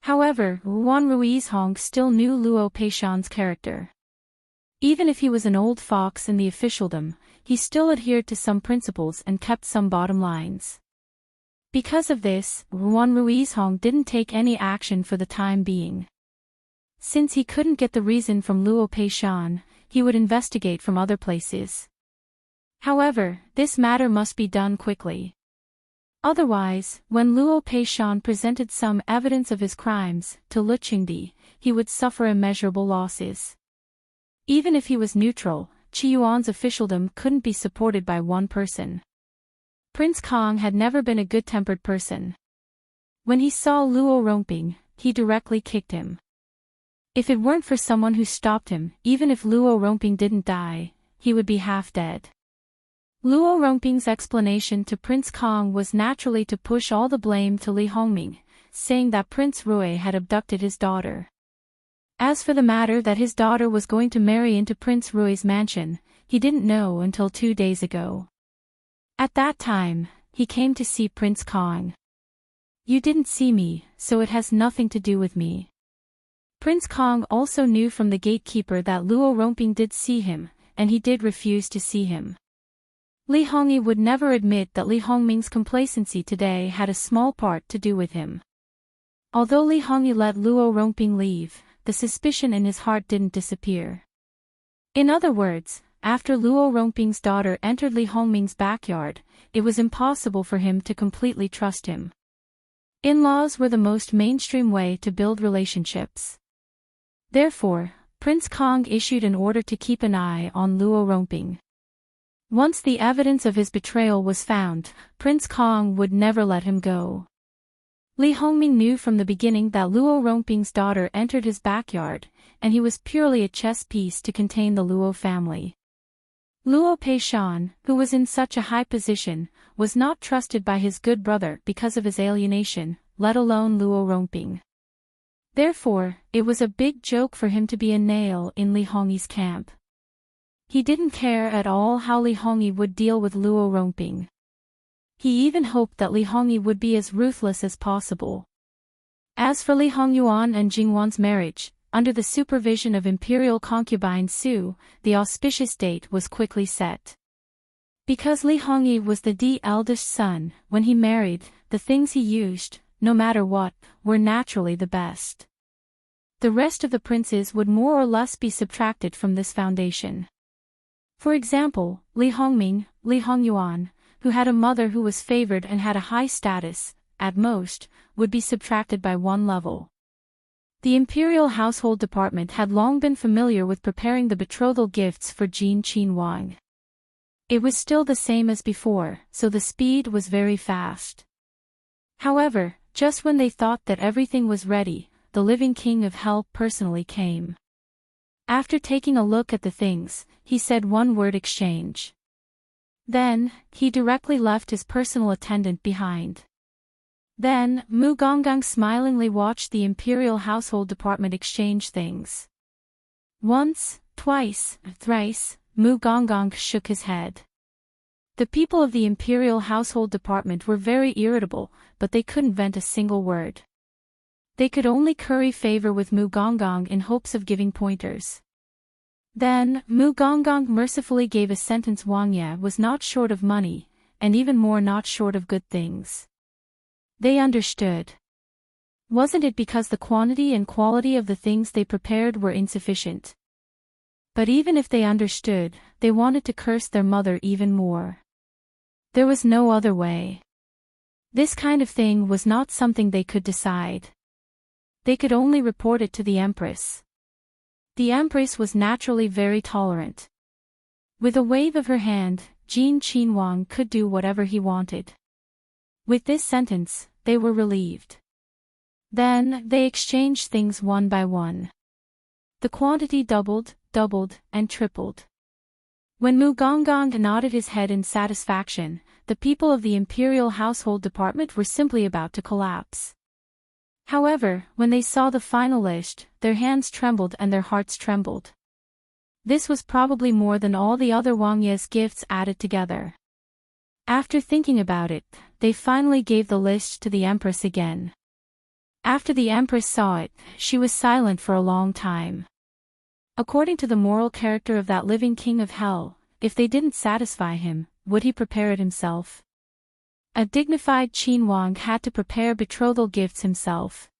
However, Juan Ruizhong still knew Luo Peishan's character. Even if he was an old fox in the officialdom, he still adhered to some principles and kept some bottom lines. Because of this, Juan Ruizhong didn't take any action for the time being. Since he couldn't get the reason from Luo Peishan, he would investigate from other places. However, this matter must be done quickly. Otherwise, when Luo Peishan presented some evidence of his crimes to Lu Qingdi, he would suffer immeasurable losses. Even if he was neutral, Qi Yuan's officialdom couldn't be supported by one person. Prince Kong had never been a good-tempered person. When he saw Luo Rongbing, he directly kicked him. If it weren't for someone who stopped him, even if Luo Rongbing didn't die, he would be half dead. Luo Rongbing's explanation to Prince Kong was naturally to push all the blame to Li Hongming, saying that Prince Rui had abducted his daughter. As for the matter that his daughter was going to marry into Prince Rui's mansion, he didn't know until 2 days ago. At that time, he came to see Prince Kong. "You didn't see me, so it has nothing to do with me." Prince Kong also knew from the gatekeeper that Luo Rongbing did see him, and he did refuse to see him. Li Hongyi would never admit that Li Hongming's complacency today had a small part to do with him. Although Li Hongyi let Luo Rongbing leave, the suspicion in his heart didn't disappear. In other words, after Luo Rongbing's daughter entered Li Hongming's backyard, it was impossible for him to completely trust him. In-laws were the most mainstream way to build relationships. Therefore, Prince Kong issued an order to keep an eye on Luo Rongbing. Once the evidence of his betrayal was found, Prince Kong would never let him go. Li Hongming knew from the beginning that Luo Rongbing's daughter entered his backyard, and he was purely a chess piece to contain the Luo family. Luo Peishan, who was in such a high position, was not trusted by his good brother because of his alienation, let alone Luo Rongbing. Therefore, it was a big joke for him to be a nail in Li Hongyi's camp. He didn't care at all how Li Hongyi would deal with Luo Rongbing. He even hoped that Li Hongyi would be as ruthless as possible. As for Li Hongyuan and Jingwan's marriage, under the supervision of imperial concubine Su, the auspicious date was quickly set. Because Li Hongyi was the eldest son, when he married, the things he used, no matter what, were naturally the best. The rest of the princes would more or less be subtracted from this foundation. For example, Li Hongming, Li Hongyuan, who had a mother who was favored and had a high status, at most, would be subtracted by 1 level. The imperial household department had long been familiar with preparing the betrothal gifts for Jin Qin Wang. It was still the same as before, so the speed was very fast. However, just when they thought that everything was ready, the living king of hell personally came. After taking a look at the things, he said 1-word exchange. Then, he directly left his personal attendant behind. Then, Mu Gonggang smilingly watched the imperial household department exchange things. Once, twice, thrice, Mu Gonggang shook his head. The people of the imperial household department were very irritable, but they couldn't vent a single word. They could only curry favor with Mu Gonggang in hopes of giving pointers. Then, Mu Gonggang mercifully gave a sentence. Wang Ye was not short of money, and even more not short of good things. They understood. Wasn't it because the quantity and quality of the things they prepared were insufficient? But even if they understood, they wanted to curse their mother even more. There was no other way. This kind of thing was not something they could decide. They could only report it to the Empress. The Empress was naturally very tolerant. With a wave of her hand, Jin Qinhuang could do whatever he wanted. With this sentence, they were relieved. Then, they exchanged things one by one. The quantity doubled, and tripled. When Mu Gonggong nodded his head in satisfaction, the people of the Imperial Household Department were simply about to collapse. However, when they saw the final list, their hands trembled and their hearts trembled. This was probably more than all the other Wang Ye's gifts added together. After thinking about it, they finally gave the list to the Empress again. After the Empress saw it, she was silent for a long time. According to the moral character of that living king of hell, if they didn't satisfy him, would he prepare it himself? A dignified Qinhuang had to prepare betrothal gifts himself.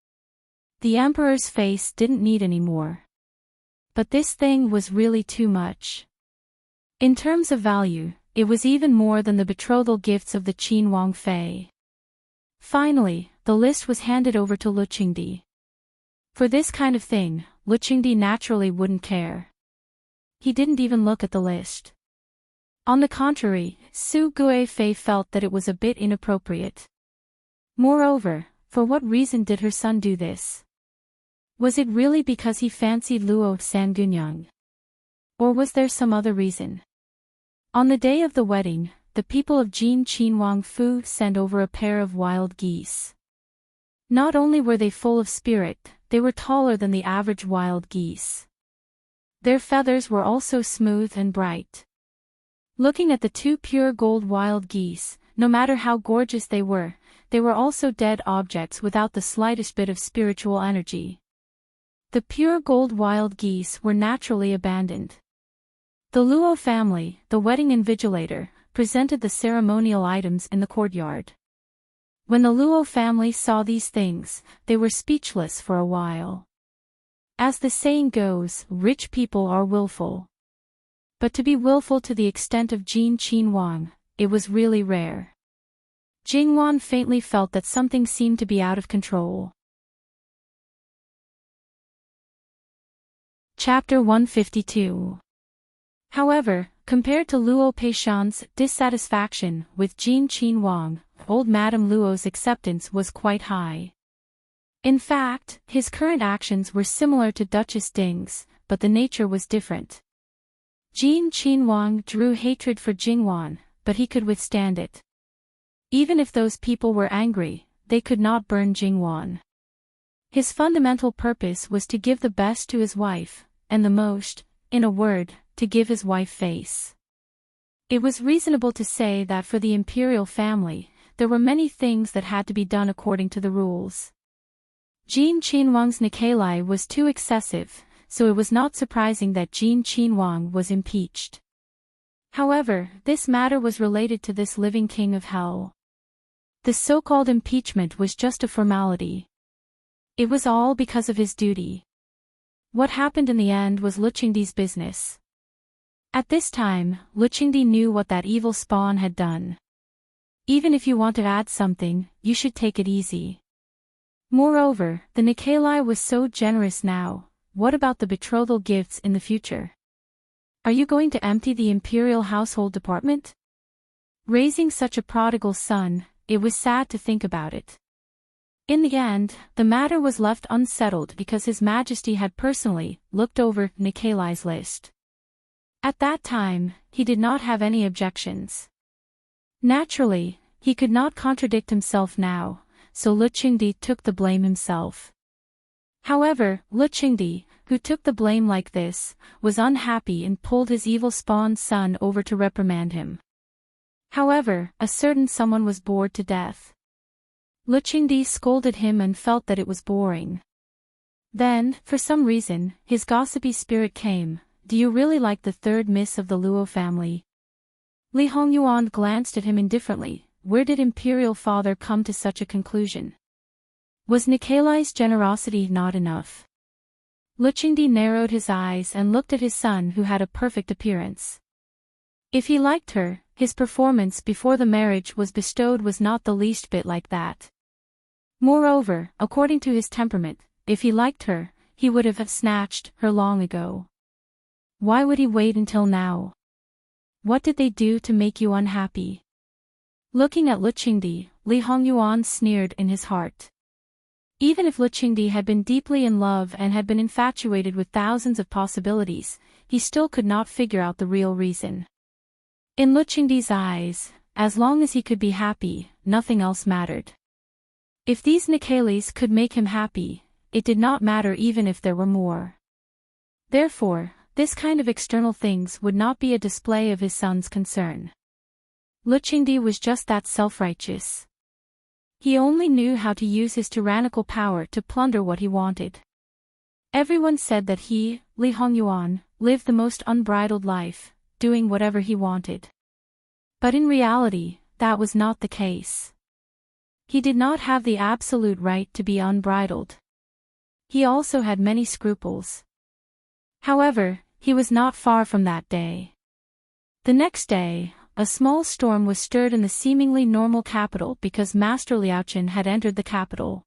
The emperor's face didn't need any more. But this thing was really too much. In terms of value, it was even more than the betrothal gifts of the Qinhuang Fei. Finally, the list was handed over to Lu Qingdi. For this kind of thing, Lu Qingdi naturally wouldn't care. He didn't even look at the list. On the contrary, Su Guifei felt that it was a bit inappropriate. Moreover, for what reason did her son do this? Was it really because he fancied Luo Sangunyang? Or was there some other reason? On the day of the wedding, the people of Jin Qinhuang Fu sent over a pair of wild geese. Not only were they full of spirit, they were taller than the average wild geese. Their feathers were also smooth and bright. Looking at the two pure gold wild geese, no matter how gorgeous they were also dead objects without the slightest bit of spiritual energy. The pure gold wild geese were naturally abandoned. The Luo family, the wedding invigilator, presented the ceremonial items in the courtyard. When the Luo family saw these things, they were speechless for a while. As the saying goes, rich people are willful. But to be willful to the extent of Jin Qinhuang, it was really rare. Jingwan faintly felt that something seemed to be out of control. Chapter 152. However, compared to Luo Peishan's dissatisfaction with Jin Qinhuang, old Madame Luo's acceptance was quite high. In fact, his current actions were similar to Duchess Ding's, but the nature was different. Jin Qinhuang drew hatred for Jingwan, but he could withstand it. Even if those people were angry, they could not burn Jingwan. His fundamental purpose was to give the best to his wife, and the most, in a word, to give his wife face. It was reasonable to say that for the imperial family, there were many things that had to be done according to the rules. Jin Qinhuang's Nikolai was too excessive, so it was not surprising that Jin Qinhuang was impeached. However, this matter was related to this living king of hell. The so-called impeachment was just a formality. It was all because of his duty. What happened in the end was Lu Qingdi's business. At this time, Lu Qingdi knew what that evil spawn had done. Even if you want to add something, you should take it easy. Moreover, the Nikolai was so generous now. What about the betrothal gifts in the future? Are you going to empty the imperial household department? Raising such a prodigal son, it was sad to think about it. In the end, the matter was left unsettled because His Majesty had personally looked over Nikolai's list. At that time, he did not have any objections. Naturally, he could not contradict himself now, so Lu Qingdi took the blame himself. However, Lu Qingdi, who took the blame like this, was unhappy and pulled his evil spawned son over to reprimand him. However, a certain someone was bored to death. Lu Qingdi scolded him and felt that it was boring. Then, for some reason, his gossipy spirit came. Do you really like the third miss of the Luo family? Li Hongyuan glanced at him indifferently. Where did imperial father come to such a conclusion? Was Nikolai's generosity not enough? Luchingdi narrowed his eyes and looked at his son, who had a perfect appearance. If he liked her, his performance before the marriage was bestowed was not the least bit like that. Moreover, according to his temperament, if he liked her, he would have snatched her long ago. Why would he wait until now? What did they do to make you unhappy? Looking at Luchingdi, Li Hongyuan sneered in his heart. Even if Luchingdi had been deeply in love and had been infatuated with thousands of possibilities, he still could not figure out the real reason. In Luchingdi's eyes, as long as he could be happy, nothing else mattered. If these Nikalis could make him happy, it did not matter even if there were more. Therefore, this kind of external things would not be a display of his son's concern. Luchingdi was just that self-righteous. He only knew how to use his tyrannical power to plunder what he wanted. Everyone said that he, Li Hongyuan, lived the most unbridled life, doing whatever he wanted. But in reality, that was not the case. He did not have the absolute right to be unbridled. He also had many scruples. However, he was not far from that day. The next day, a small storm was stirred in the seemingly normal capital because Master Liaochen had entered the capital.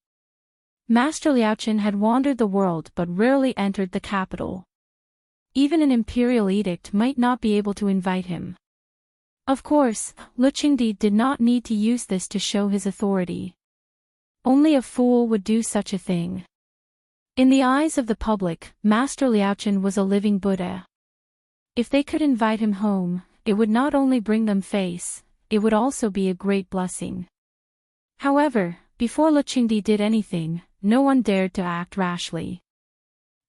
Master Liaochen had wandered the world but rarely entered the capital. Even an imperial edict might not be able to invite him. Of course, Luchingdi did not need to use this to show his authority. Only a fool would do such a thing. In the eyes of the public, Master Liaochen was a living Buddha. If they could invite him home, it would not only bring them face, it would also be a great blessing. However, before Luchingdi did anything, no one dared to act rashly.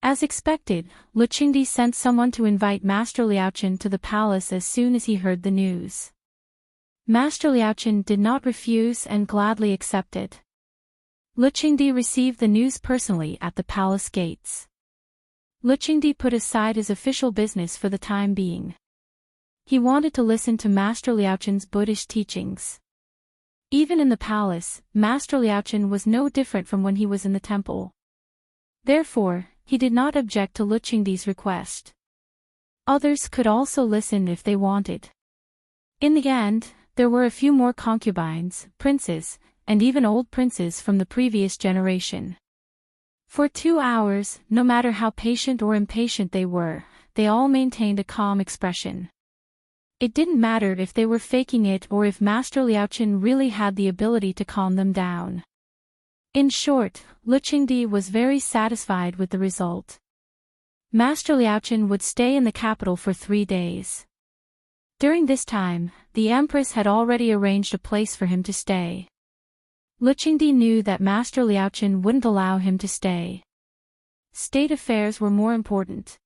As expected, Luchingdi sent someone to invite Master Liaochen to the palace as soon as he heard the news. Master Liaochen did not refuse and gladly accepted. Luchingdi received the news personally at the palace gates. Luchingdi put aside his official business for the time being. He wanted to listen to Master Liaochen's Buddhist teachings. Even in the palace, Master Liaochen was no different from when he was in the temple. Therefore, he did not object to Luchingdi's request. Others could also listen if they wanted. In the end, there were a few more concubines, princes, and even old princes from the previous generation. For 2 hours, no matter how patient or impatient they were, they all maintained a calm expression. It didn't matter if they were faking it or if Master Liaochen really had the ability to calm them down. In short, Luchingdi was very satisfied with the result. Master Liaochen would stay in the capital for 3 days. During this time, the Empress had already arranged a place for him to stay. Luchingdi knew that Master Liaochen wouldn't allow him to stay. State affairs were more important.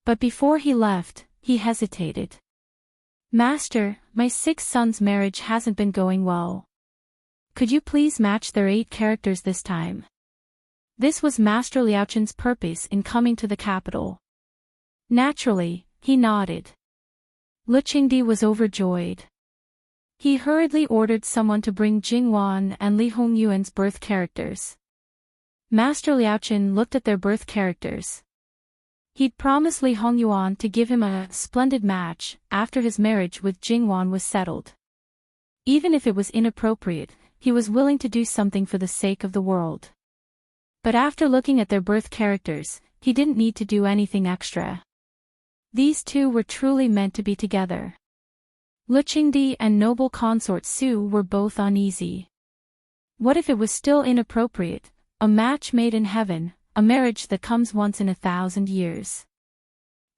But before he left, he hesitated. Master, my 6 sons' marriage hasn't been going well. Could you please match their 8 characters this time? This was Master Liaochen's purpose in coming to the capital. Naturally, he nodded. Luchingdi was overjoyed. He hurriedly ordered someone to bring Jingwan and Li Hongyuan's birth characters. Master Liaochen looked at their birth characters. He'd promised Li Hongyuan to give him a splendid match after his marriage with Jingwan was settled. Even if it was inappropriate, he was willing to do something for the sake of the world. But after looking at their birth characters, he didn't need to do anything extra. These two were truly meant to be together. Luchingdi and noble consort Su were both uneasy. What if it was still inappropriate, a match made in heaven, a marriage that comes once in 1,000 years?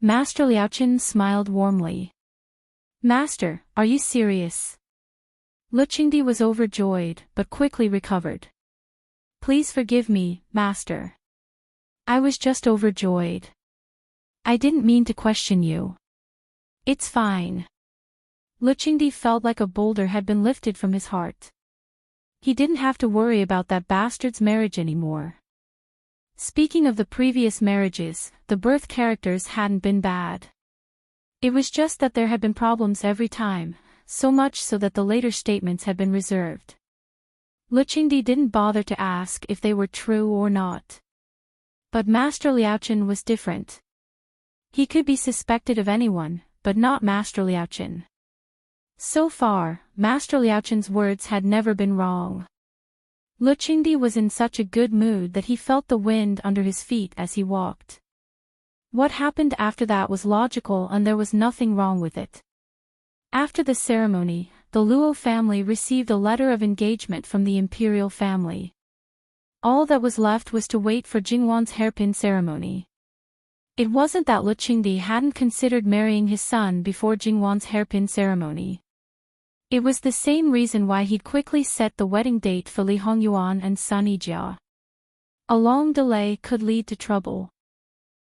Master Liaochen smiled warmly. Master, are you serious? Luchingdi was overjoyed, but quickly recovered. Please forgive me, Master. I was just overjoyed. I didn't mean to question you. It's fine. Luchingdi felt like a boulder had been lifted from his heart. He didn't have to worry about that bastard's marriage anymore. Speaking of the previous marriages, the birth characters hadn't been bad. It was just that there had been problems every time, so much so that the later statements had been reserved. Luchingdi didn't bother to ask if they were true or not. But Master Liaochen was different. He could be suspected of anyone, but not Master Liaochen. So far, Master Liaochen's words had never been wrong. Lu Qingdi was in such a good mood that he felt the wind under his feet as he walked. What happened after that was logical and there was nothing wrong with it. After the ceremony, the Luo family received a letter of engagement from the imperial family. All that was left was to wait for Jingwan's hairpin ceremony. It wasn't that Lu Qingdi hadn't considered marrying his son before Jingwan's hairpin ceremony. It was the same reason why he'd quickly set the wedding date for Li Hongyuan and Sun Yijia. A long delay could lead to trouble.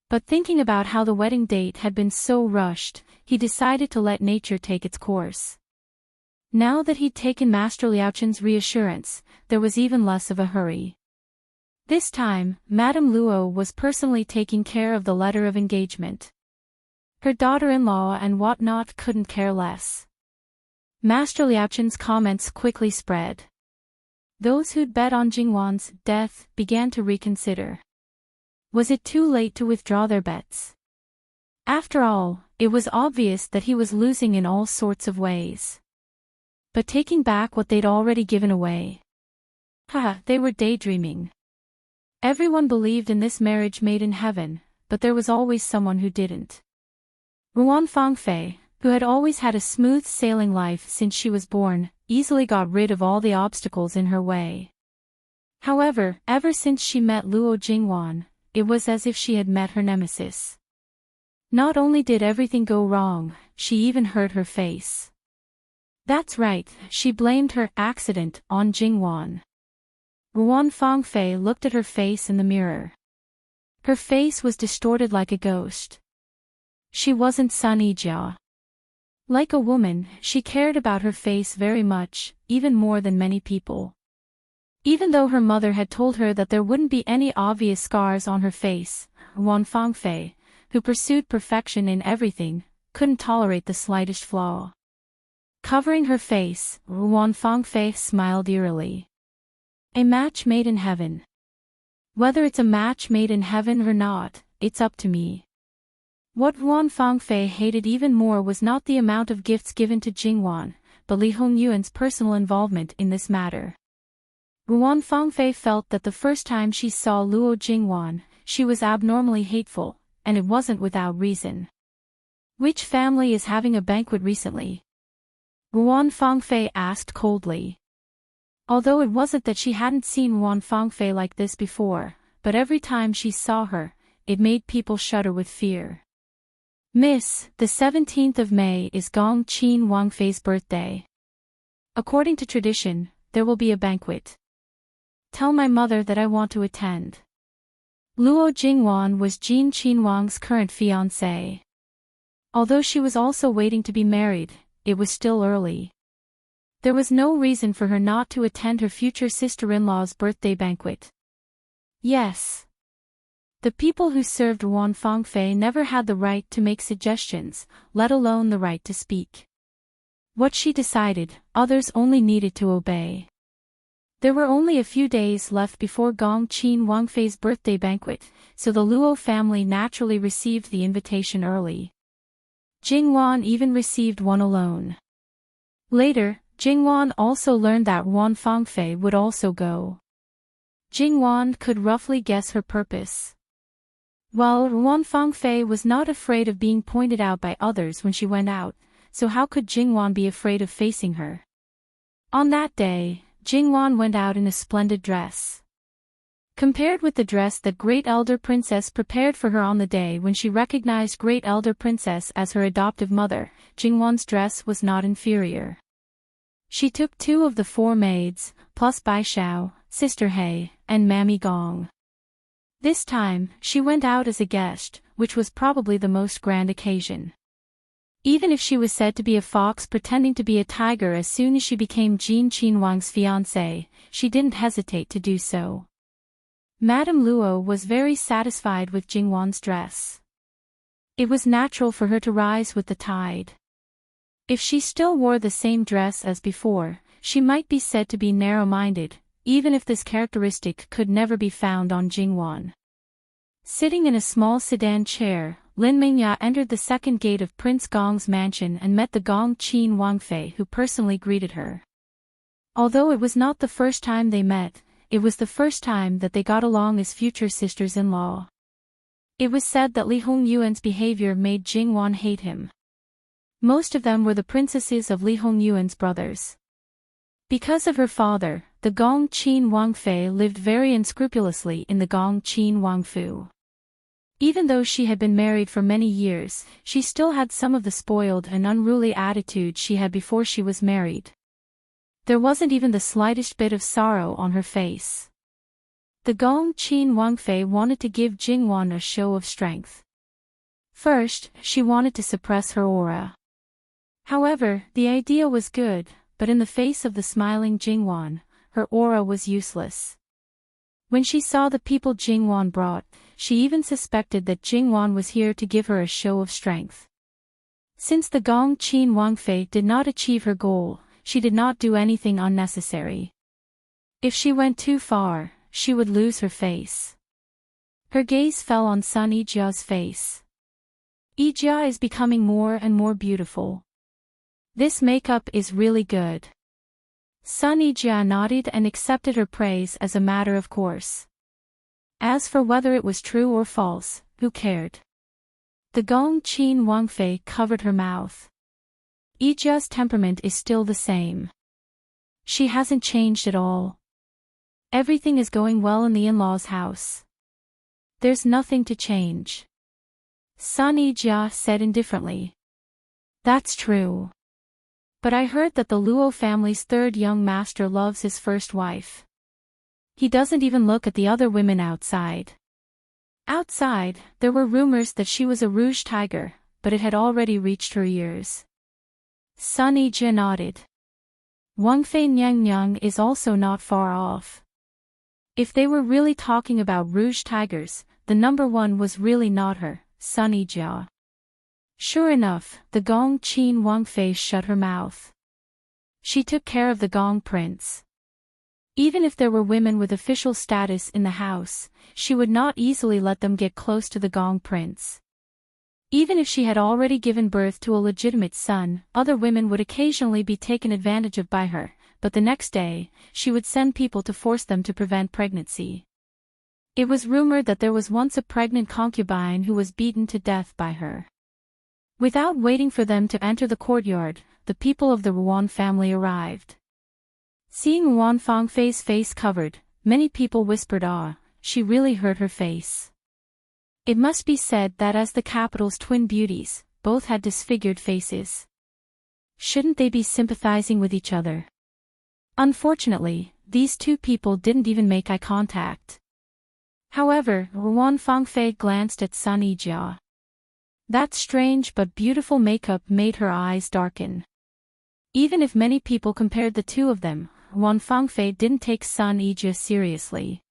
But thinking about how the wedding date had been so rushed, he decided to let nature take its course. Now that he'd taken Master Liaochen's reassurance, there was even less of a hurry. This time, Madame Luo was personally taking care of the letter of engagement. Her daughter-in-law and whatnot couldn't care less. Master Liaochen's comments quickly spread. Those who'd bet on Jingwan's death began to reconsider. Was it too late to withdraw their bets? After all, it was obvious that he was losing in all sorts of ways. But taking back what they'd already given away. They were daydreaming. Everyone believed in this marriage made in heaven, but there was always someone who didn't. Ruan Fangfei, who had always had a smooth sailing life since she was born, easily got rid of all the obstacles in her way. However, ever since she met Luo Jingwan, it was as if she had met her nemesis. Not only did everything go wrong, she even hurt her face. That's right, she blamed her accident on Jingwan. Ruan Fangfei looked at her face in the mirror. Her face was distorted like a ghost. She wasn't Sun Yijia. Like a woman, she cared about her face very much, even more than many people. Even though her mother had told her that there wouldn't be any obvious scars on her face, Ruan Fangfei, who pursued perfection in everything, couldn't tolerate the slightest flaw. Covering her face, Ruan Fangfei smiled eerily. A match made in heaven. Whether it's a match made in heaven or not, it's up to me. What Ruan Fangfei hated even more was not the amount of gifts given to Jingwan, but Li Hongyuan's personal involvement in this matter. Ruan Fangfei felt that the first time she saw Luo Jingwan, she was abnormally hateful, and it wasn't without reason. Which family is having a banquet recently? Ruan Fangfei asked coldly. Although it wasn't that she hadn't seen Ruan Fangfei like this before, but every time she saw her, it made people shudder with fear. Miss, the 17th of May is Gong Qin Wangfei's birthday. According to tradition, there will be a banquet. Tell my mother that I want to attend. Luo Jingwan was Jin Qinwang's current fiancé. Although she was also waiting to be married, it was still early. There was no reason for her not to attend her future sister-in-law's birthday banquet. Yes. The people who served Ruan Fangfei never had the right to make suggestions, let alone the right to speak. What she decided, others only needed to obey. There were only a few days left before Gong Qin Wangfei's birthday banquet, so the Luo family naturally received the invitation early. Jingwan even received one alone. Later, Jingwan also learned that Ruan Fangfei would also go. Jingwan could roughly guess her purpose. Well, Ruan Fangfei was not afraid of being pointed out by others when she went out, so how could Jingwan be afraid of facing her? On that day, Jingwan went out in a splendid dress. Compared with the dress that Great Elder Princess prepared for her on the day when she recognized Great Elder Princess as her adoptive mother, Jingwan's dress was not inferior. She took 2 of the 4 maids, plus Bai Xiao, Sister He, and Mammy Gong. This time, she went out as a guest, which was probably the most grand occasion. Even if she was said to be a fox pretending to be a tiger as soon as she became Jin Qinwang's fiancée, she didn't hesitate to do so. Madame Luo was very satisfied with Jingwan's dress. It was natural for her to rise with the tide. If she still wore the same dress as before, she might be said to be narrow-minded, even if this characteristic could never be found on Jingwan. Sitting in a small sedan chair, Lin Mingya entered the second gate of Prince Gong's mansion and met the Gong Qin Wangfei, who personally greeted her. Although it was not the first time they met, it was the first time that they got along as future sisters-in-law. It was said that Li Hongyuan's behavior made Jingwan hate him. Most of them were the princesses of Li Hongyuan's brothers. Because of her father, the Gong Qin Wangfei lived very unscrupulously in the Gong Qin Wangfu. Even though she had been married for many years, she still had some of the spoiled and unruly attitude she had before she was married. There wasn't even the slightest bit of sorrow on her face. The Gong Qin Wangfei wanted to give Jingwan a show of strength. First, she wanted to suppress her aura. However, the idea was good, but in the face of the smiling Jingwan, her aura was useless. When she saw the people Jingwan brought, she even suspected that Jingwan was here to give her a show of strength. Since the Gong Qin Wangfei did not achieve her goal, she did not do anything unnecessary. If she went too far, she would lose her face. Her gaze fell on Sun Yijia's face. Yijia is becoming more and more beautiful. This makeup is really good. Sun Yijia nodded and accepted her praise as a matter of course. As for whether it was true or false, who cared? The Gong Qin Wangfei covered her mouth. Yijia's temperament is still the same. She hasn't changed at all. Everything is going well in the in-laws' house. There's nothing to change. Sun Yijia said indifferently. That's true. But I heard that the Luo family's third young master loves his first wife. He doesn't even look at the other women outside. Outside, there were rumors that she was a rouge tiger, but it had already reached her ears. Sun Yijia nodded. Wangfei Nyang is also not far off. If they were really talking about rouge tigers, the number one was really not her, Sun Yijia. Sure enough, the Gong Qin Wangfei shut her mouth. She took care of the Gong prince. Even if there were women with official status in the house, she would not easily let them get close to the Gong prince. Even if she had already given birth to a legitimate son, other women would occasionally be taken advantage of by her, but the next day, she would send people to force them to prevent pregnancy. It was rumored that there was once a pregnant concubine who was beaten to death by her. Without waiting for them to enter the courtyard, the people of the Ruan family arrived. Seeing Ruan Fangfei's face covered, many people whispered she really hurt her face. It must be said that as the capital's twin beauties, both had disfigured faces. Shouldn't they be sympathizing with each other? Unfortunately, these two people didn't even make eye contact. However, Ruan Fangfei glanced at Sun Yijia. That strange but beautiful makeup made her eyes darken. Even if many people compared the two of them, Ruan Fangfei didn't take Sun Yijia seriously.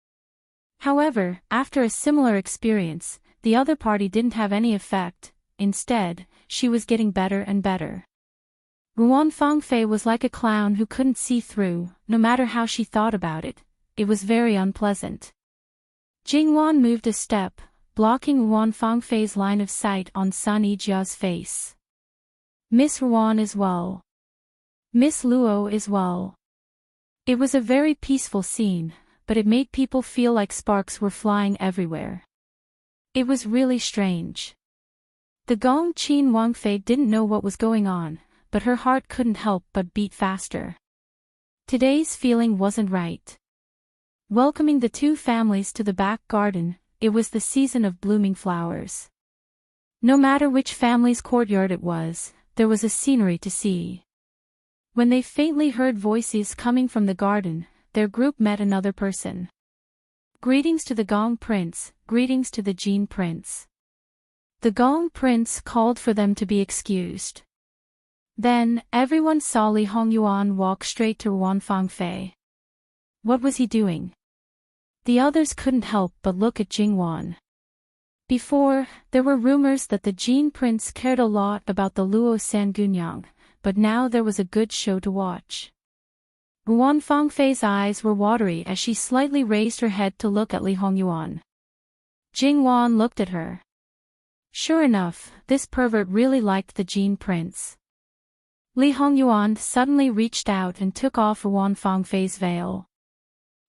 However, after a similar experience, the other party didn't have any effect. Instead, she was getting better and better. Ruan Fangfei was like a clown who couldn't see through, no matter how she thought about it. It was very unpleasant. Jingwan moved a step, blocking Ruan Fangfei's line of sight on Sun Yijia's face. Miss Ruan is well. Miss Luo is well. It was a very peaceful scene, but it made people feel like sparks were flying everywhere. It was really strange. The Gong Qin Wangfei didn't know what was going on, but her heart couldn't help but beat faster. Today's feeling wasn't right. Welcoming the two families to the back garden, it was the season of blooming flowers. No matter which family's courtyard it was, there was a scenery to see. When they faintly heard voices coming from the garden, their group met another person. Greetings to the Gong Prince, greetings to the Jin Prince. The Gong Prince called for them to be excused. Then, everyone saw Li Hongyuan walk straight to Ruan Fangfei. What was he doing? The others couldn't help but look at Jingwan. Before, there were rumors that the Jin Prince cared a lot about the Luo Sangunyang, but now there was a good show to watch. Ruan Fangfei's eyes were watery as she slightly raised her head to look at Li Hongyuan. Jingwan looked at her. Sure enough, this pervert really liked the Jean Prince. Li Hongyuan suddenly reached out and took off Wan Fangfei's veil.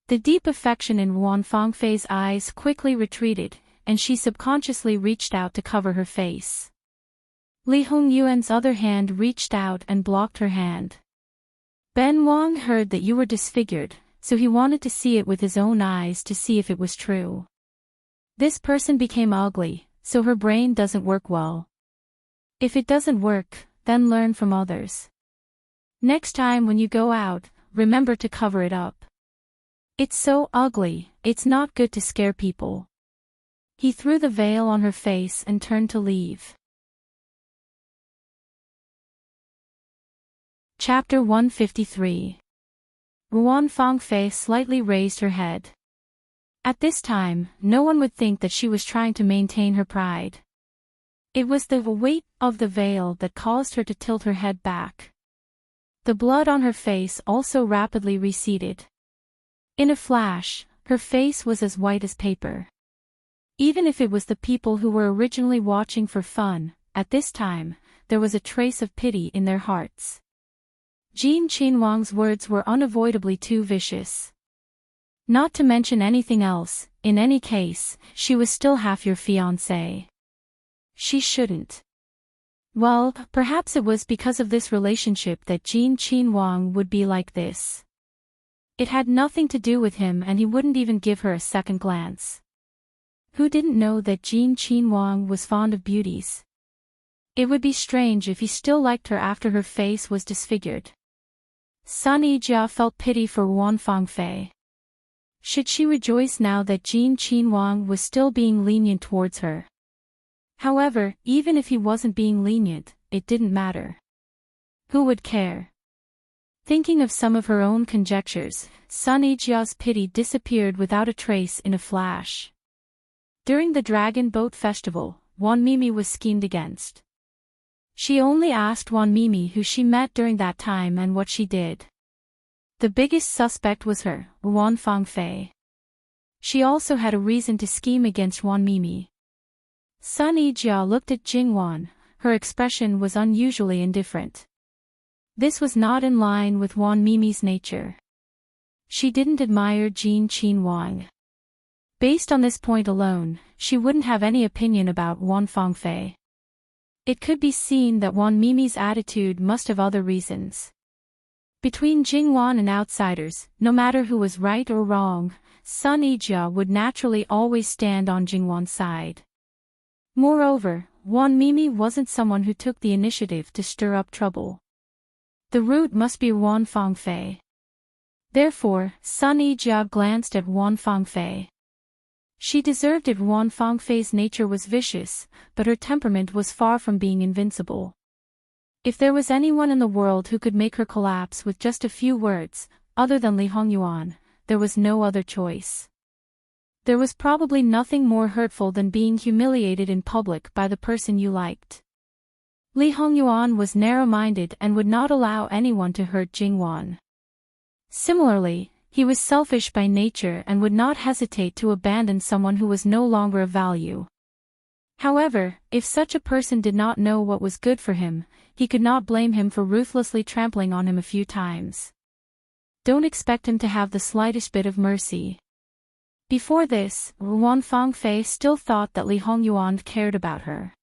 The deep affection in Wan Fangfei's eyes quickly retreated, and she subconsciously reached out to cover her face. Li Hongyuan's other hand reached out and blocked her hand. Ben Wang heard that you were disfigured, so he wanted to see it with his own eyes to see if it was true. This person became ugly, so her brain doesn't work well. If it doesn't work, then learn from others. Next time when you go out, remember to cover it up. It's so ugly, it's not good to scare people. He threw the veil on her face and turned to leave. Chapter 153. Wan Fangfei slightly raised her head. At this time, no one would think that she was trying to maintain her pride. It was the weight of the veil that caused her to tilt her head back. The blood on her face also rapidly receded. In a flash, her face was as white as paper. Even if it was the people who were originally watching for fun, at this time, there was a trace of pity in their hearts. Jean Qinhuang's words were unavoidably too vicious. Not to mention anything else, in any case, she was still half your fiancé. She shouldn't. Well, perhaps it was because of this relationship that Jean Qinhuang would be like this. It had nothing to do with him and he wouldn't even give her a second glance. Who didn't know that Jean Qinhuang was fond of beauties? It would be strange if he still liked her after her face was disfigured. Sun Yijia felt pity for Wan Fangfei. Should she rejoice now that Jean Qinhuang was still being lenient towards her? However, even if he wasn't being lenient, it didn't matter. Who would care? Thinking of some of her own conjectures, Sun Yijia's pity disappeared without a trace in a flash. During the Dragon Boat Festival, Wan Mimi was schemed against. She only asked Wan Mimi who she met during that time and what she did. The biggest suspect was her, Wan Fangfei. She also had a reason to scheme against Wan Mimi. Sun Yijia looked at Jingwan, her expression was unusually indifferent. This was not in line with Wan Mimi's nature. She didn't admire Jean Qinhuang. Based on this point alone, she wouldn't have any opinion about Wan Fangfei. It could be seen that Wan Mimi's attitude must have other reasons. Between Jingwan and outsiders, no matter who was right or wrong, Sun Yijia would naturally always stand on Jingwan's side. Moreover, Wan Mimi wasn't someone who took the initiative to stir up trouble. The root must be Wan Fangfei. Therefore, Sun Yijia glanced at Wan Fangfei. She deserved it. Wan Fangfei's nature was vicious, but her temperament was far from being invincible. If there was anyone in the world who could make her collapse with just a few words, other than Li Hongyuan, there was no other choice. There was probably nothing more hurtful than being humiliated in public by the person you liked. Li Hongyuan was narrow-minded and would not allow anyone to hurt Jingwan. Similarly, he was selfish by nature and would not hesitate to abandon someone who was no longer of value. However, if such a person did not know what was good for him, he could not blame him for ruthlessly trampling on him a few times. Don't expect him to have the slightest bit of mercy. Before this, Wan Fangfei still thought that Li Hongyuan cared about her.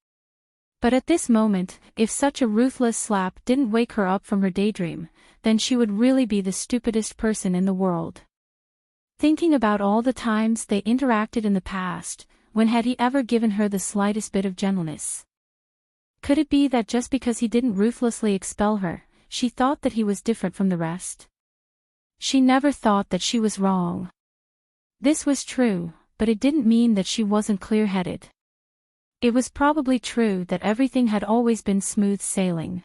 But at this moment, if such a ruthless slap didn't wake her up from her daydream, then she would really be the stupidest person in the world. Thinking about all the times they interacted in the past, when had he ever given her the slightest bit of gentleness? Could it be that just because he didn't ruthlessly expel her, she thought that he was different from the rest? She never thought that she was wrong. This was true, but it didn't mean that she wasn't clear-headed. It was probably true that everything had always been smooth sailing.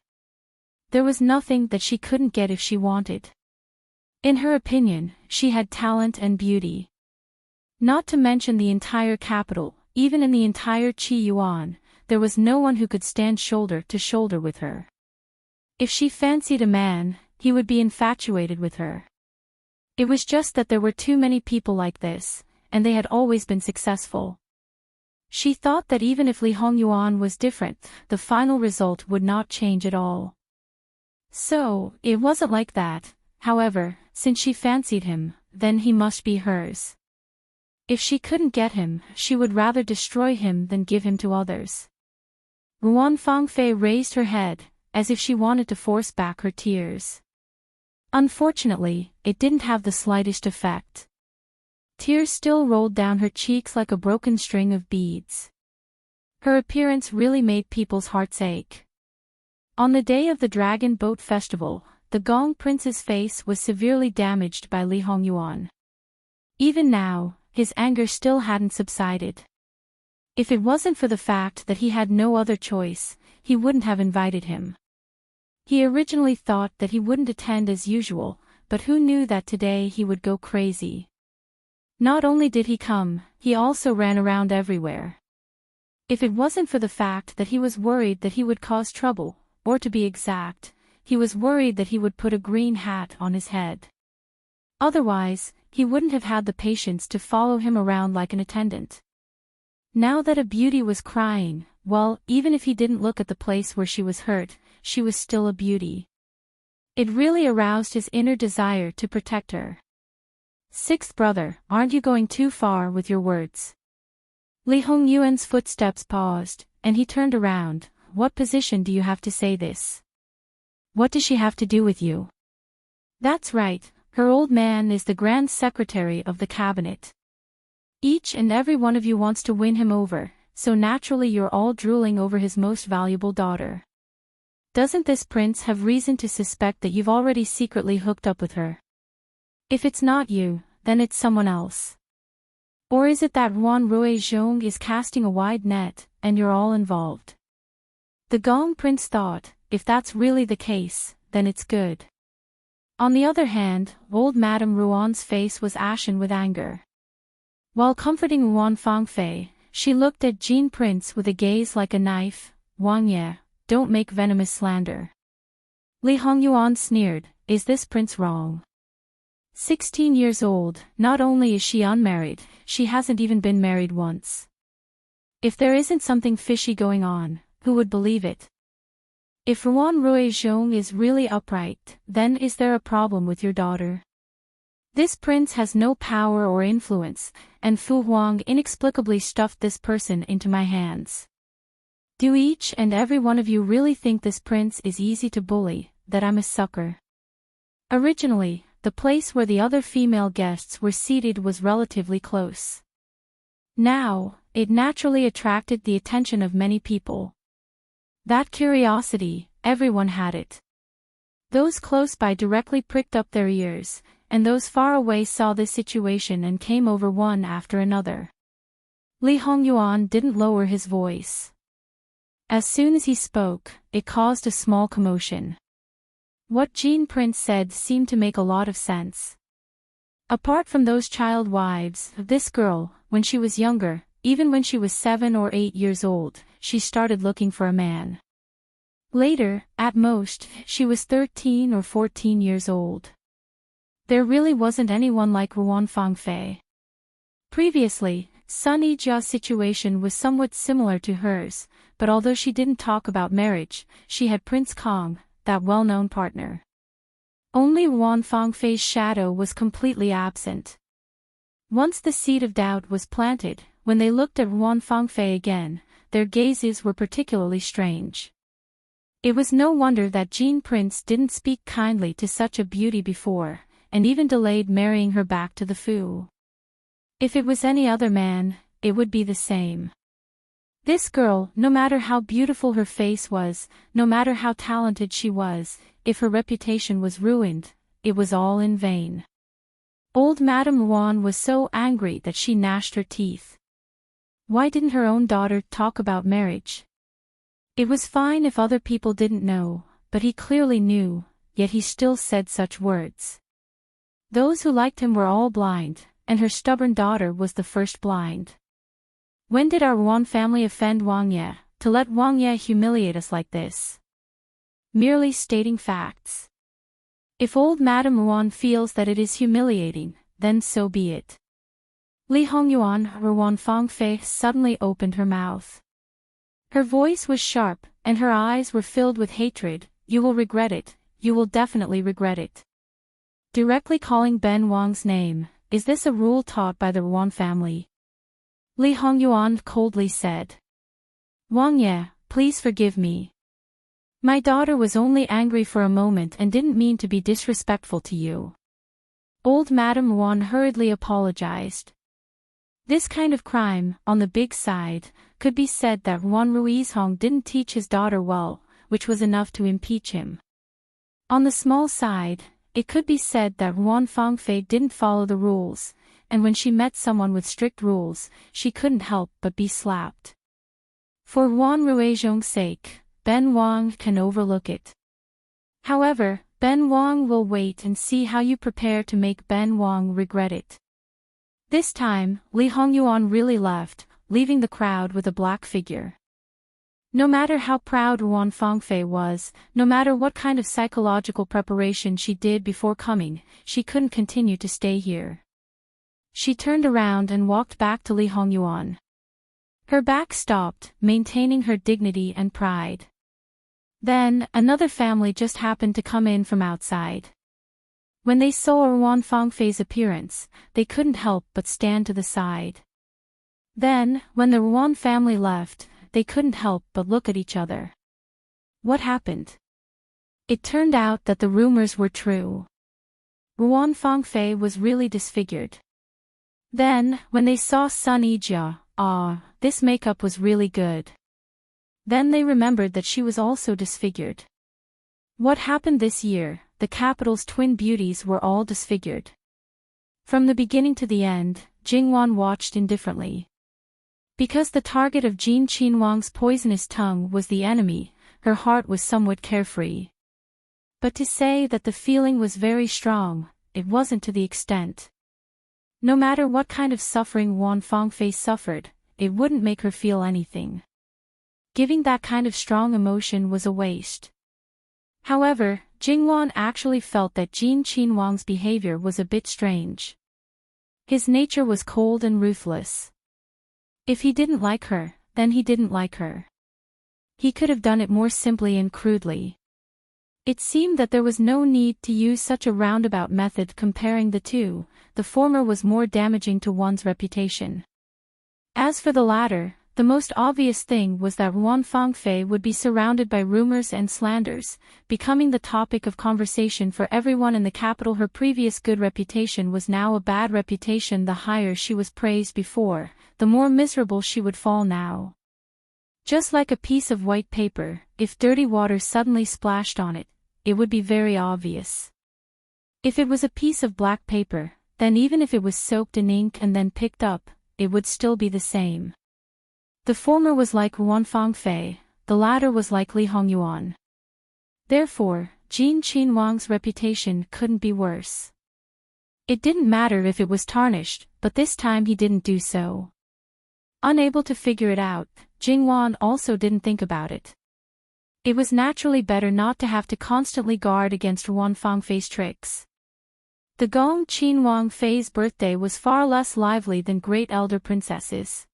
There was nothing that she couldn't get if she wanted. In her opinion, she had talent and beauty. Not to mention the entire capital, even in the entire Qi Yuan, there was no one who could stand shoulder to shoulder with her. If she fancied a man, he would be infatuated with her. It was just that there were too many people like this, and they had always been successful. She thought that even if Li Hongyuan was different, the final result would not change at all. So, it wasn't like that, however, since she fancied him, then he must be hers. If she couldn't get him, she would rather destroy him than give him to others. Ruan Fangfei raised her head, as if she wanted to force back her tears. Unfortunately, it didn't have the slightest effect. Tears still rolled down her cheeks like a broken string of beads. Her appearance really made people's hearts ache. On the day of the Dragon Boat Festival, the Gong Prince's face was severely damaged by Li Hongyuan. Even now, his anger still hadn't subsided. If it wasn't for the fact that he had no other choice, he wouldn't have invited him. He originally thought that he wouldn't attend as usual, but who knew that today he would go crazy. Not only did he come, he also ran around everywhere. If it wasn't for the fact that he was worried that he would cause trouble, or to be exact, he was worried that he would put a green hat on his head. Otherwise, he wouldn't have had the patience to follow him around like an attendant. Now that a beauty was crying, well, even if he didn't look at the place where she was hurt, she was still a beauty. It really aroused his inner desire to protect her. Sixth brother, aren't you going too far with your words? Li Hongyuan's footsteps paused, and he turned around. What position do you have to say this? What does she have to do with you? That's right, her old man is the Grand Secretary of the Cabinet. Each and every one of you wants to win him over, so naturally you're all drooling over his most valuable daughter. Doesn't this prince have reason to suspect that you've already secretly hooked up with her? If it's not you, then it's someone else. Or is it that Ruan Ruizhong is casting a wide net, and you're all involved? The Gong Prince thought, if that's really the case, then it's good. On the other hand, old Madame Ruan's face was ashen with anger. While comforting Ruan Fangfei, she looked at Jean Prince with a gaze like a knife. Wang Ye, don't make venomous slander. Li Hongyuan sneered, is this prince wrong? 16 years old, not only is she unmarried, she hasn't even been married once. If there isn't something fishy going on, who would believe it? If Ruan Ruizhong is really upright, then is there a problem with your daughter? This prince has no power or influence, and Fu Huang inexplicably stuffed this person into my hands. Do each and every one of you really think this prince is easy to bully, that I'm a sucker? Originally, the place where the other female guests were seated was relatively close. Now, it naturally attracted the attention of many people. That curiosity, everyone had it. Those close by directly pricked up their ears, and those far away saw this situation and came over one after another. Li Hongyuan didn't lower his voice. As soon as he spoke, it caused a small commotion. What Jean Prince said seemed to make a lot of sense. Apart from those child wives, this girl, when she was younger, even when she was 7 or 8 years old, she started looking for a man. Later, at most, she was 13 or 14 years old. There really wasn't anyone like Ruan Fangfei. Previously, Sun Yijia's situation was somewhat similar to hers, but although she didn't talk about marriage, she had Prince Kong, that well-known partner. Only Ruan Fangfei's shadow was completely absent. Once the seed of doubt was planted, when they looked at Ruan Fangfei again, their gazes were particularly strange. It was no wonder that Jean Prince didn't speak kindly to such a beauty before, and even delayed marrying her back to the Fu. If it was any other man, it would be the same. This girl, no matter how beautiful her face was, no matter how talented she was, if her reputation was ruined, it was all in vain. Old Madame Ruan was so angry that she gnashed her teeth. Why didn't her own daughter talk about marriage? It was fine if other people didn't know, but he clearly knew, yet he still said such words. Those who liked him were all blind, and her stubborn daughter was the first blind. When did our Ruan family offend Wang Ye, to let Wang Ye humiliate us like this? Merely stating facts. If old Madame Ruan feels that it is humiliating, then so be it. Li Hongyuan, her Wan Fangfei, suddenly opened her mouth. Her voice was sharp, and her eyes were filled with hatred. You will regret it, you will definitely regret it. Directly calling Ben Wang's name, is this a rule taught by the Wan family? Li Hongyuan coldly said. Wang Ye, please forgive me. My daughter was only angry for a moment and didn't mean to be disrespectful to you. Old Madame Wan hurriedly apologized. This kind of crime, on the big side, could be said that Wan Ruizhong didn't teach his daughter well, which was enough to impeach him. On the small side, it could be said that Wan Fangfei didn't follow the rules, and when she met someone with strict rules, she couldn't help but be slapped. For Wan Ruizhong's sake, Ben Wang can overlook it. However, Ben Wang will wait and see how you prepare to make Ben Wang regret it. This time, Li Hongyuan really left, leaving the crowd with a black figure. No matter how proud Wan Fangfei was, no matter what kind of psychological preparation she did before coming, she couldn't continue to stay here. She turned around and walked back to Li Hongyuan. Her back stopped, maintaining her dignity and pride. Then, another family just happened to come in from outside. When they saw Wan Fangfei's appearance, they couldn't help but stand to the side. Then, when the Wan family left, they couldn't help but look at each other. What happened? It turned out that the rumors were true. Wan Fangfei was really disfigured. Then, when they saw Sun Yijia, this makeup was really good. Then they remembered that she was also disfigured. What happened this year? The capital's twin beauties were all disfigured. From the beginning to the end, Jingwan watched indifferently. Because the target of Jin Qinwang's poisonous tongue was the enemy, her heart was somewhat carefree. But to say that the feeling was very strong, it wasn't to the extent. No matter what kind of suffering Wan Fangfei suffered, it wouldn't make her feel anything. Giving that kind of strong emotion was a waste. However, Jingwan actually felt that Jin Qinwang's behavior was a bit strange. His nature was cold and ruthless. If he didn't like her, then he didn't like her. He could have done it more simply and crudely. It seemed that there was no need to use such a roundabout method comparing the two. The former was more damaging to one's reputation. As for the latter, the most obvious thing was that Wan Fangfei would be surrounded by rumors and slanders, becoming the topic of conversation for everyone in the capital. Her previous good reputation was now a bad reputation. The higher she was praised before, the more miserable she would fall now. Just like a piece of white paper, if dirty water suddenly splashed on it, it would be very obvious. If it was a piece of black paper, then even if it was soaked in ink and then picked up, it would still be the same. The former was like Wan Fangfei, the latter was like Li Hongyuan. Therefore, Jin Qinwang's reputation couldn't be worse. It didn't matter if it was tarnished, but this time he didn't do so. Unable to figure it out, Jingwan also didn't think about it. It was naturally better not to have to constantly guard against Wan Fangfei's tricks. The Gong Qinwang Fei's birthday was far less lively than great elder princesses.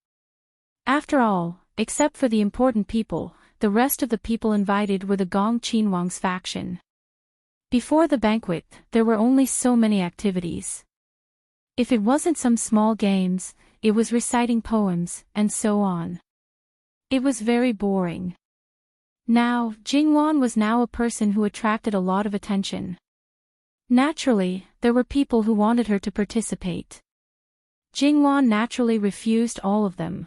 After all, except for the important people, the rest of the people invited were the Gong Qinwang's faction. Before the banquet, there were only so many activities. If it wasn't some small games, it was reciting poems, and so on. It was very boring. Now, Jingwan was now a person who attracted a lot of attention. Naturally, there were people who wanted her to participate. Jingwan naturally refused all of them.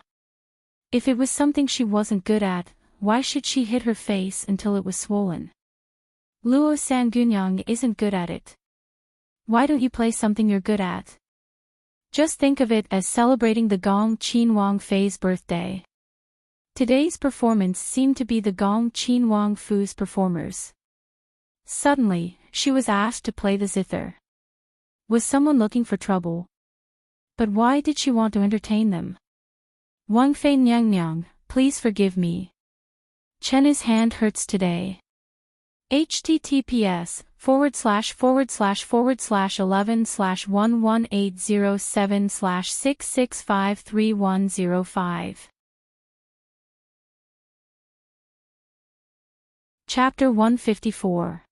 If it was something she wasn't good at, why should she hit her face until it was swollen? Luo Sangunyang isn't good at it. Why don't you play something you're good at? Just think of it as celebrating the Gong Qinwang Fei's birthday. Today's performance seemed to be the Gong Qinwang Fu's performers. Suddenly, she was asked to play the zither. Was someone looking for trouble? But why did she want to entertain them? Wang Fei Nyang, please forgive me. Chen's hand hurts today. https 11/11/11/11807/6653105. Chapter 154.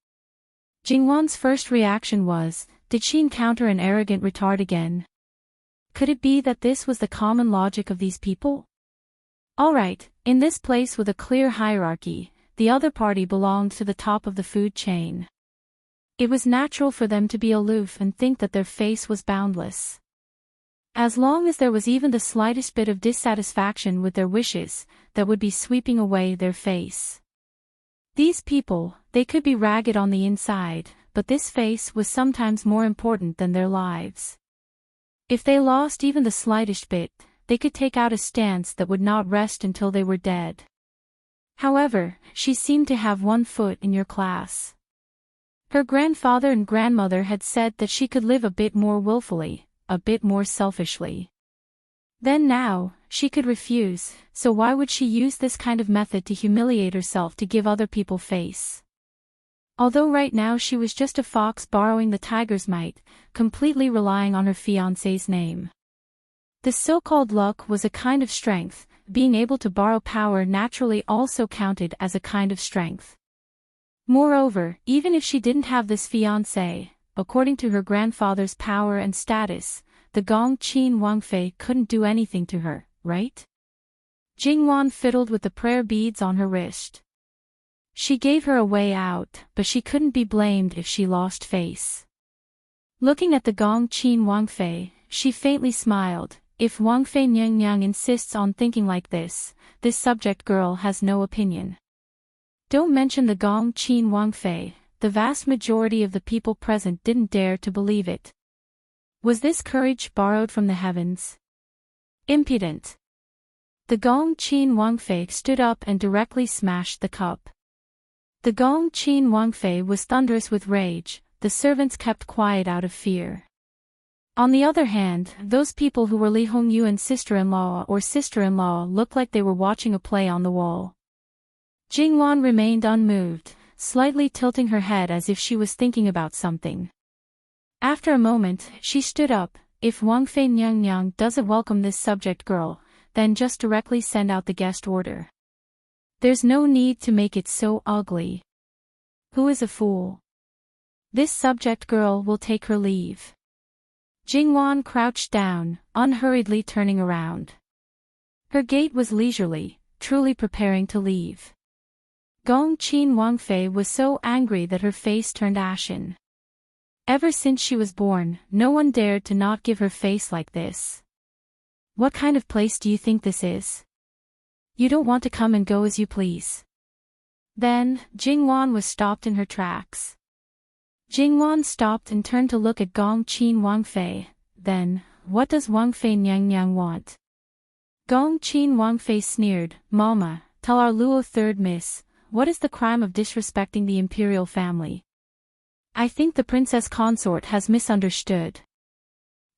Jingwan's first reaction was, did she encounter an arrogant retard again? Could it be that this was the common logic of these people? Alright, in this place with a clear hierarchy, the other party belonged to the top of the food chain. It was natural for them to be aloof and think that their face was boundless. As long as there was even the slightest bit of dissatisfaction with their wishes, that would be sweeping away their face. These people, they could be ragged on the inside, but this face was sometimes more important than their lives. If they lost even the slightest bit, they could take out a stance that would not rest until they were dead. However, she seemed to have one foot in your class. Her grandfather and grandmother had said that she could live a bit more willfully, a bit more selfishly. Then now, she could refuse, so why would she use this kind of method to humiliate herself to give other people face? Although right now she was just a fox borrowing the tiger's might, completely relying on her fiancé's name. This so-called luck was a kind of strength, being able to borrow power naturally also counted as a kind of strength. Moreover, even if she didn't have this fiancé, according to her grandfather's power and status, the Gong Qin Wangfei couldn't do anything to her, right? Jingwan fiddled with the prayer beads on her wrist. She gave her a way out, but she couldn't be blamed if she lost face. Looking at the Gong Qin Wangfei, she faintly smiled. If Wangfei Nyang insists on thinking like this subject girl has no opinion. Don't mention the Gong Qin Wangfei, the vast majority of the people present didn't dare to believe it. Was this courage borrowed from the heavens? Impudent. The Gong Qin Wangfei stood up and directly smashed the cup. The Gong Qin Wangfei was thunderous with rage, the servants kept quiet out of fear. On the other hand, those people who were Li Hongyuan's sister-in-law or sister-in-law looked like they were watching a play on the wall. Jingwan remained unmoved, slightly tilting her head as if she was thinking about something. After a moment, she stood up. If Wangfei Nyang doesn't welcome this subject girl, then just directly send out the guest order. There's no need to make it so ugly. Who is a fool? This subject girl will take her leave. Jingwan crouched down, unhurriedly turning around. Her gait was leisurely, truly preparing to leave. Gong Qin Wangfei was so angry that her face turned ashen. Ever since she was born, no one dared to not give her face like this. What kind of place do you think this is? You don't want to come and go as you please. Then, Jingwan was stopped in her tracks. Jingwan stopped and turned to look at Gong Qin Wangfei. Then, what does Wangfei Nyang want? Gong Qin Wangfei sneered, Mama, tell our Luo third miss, what is the crime of disrespecting the imperial family? I think the princess consort has misunderstood.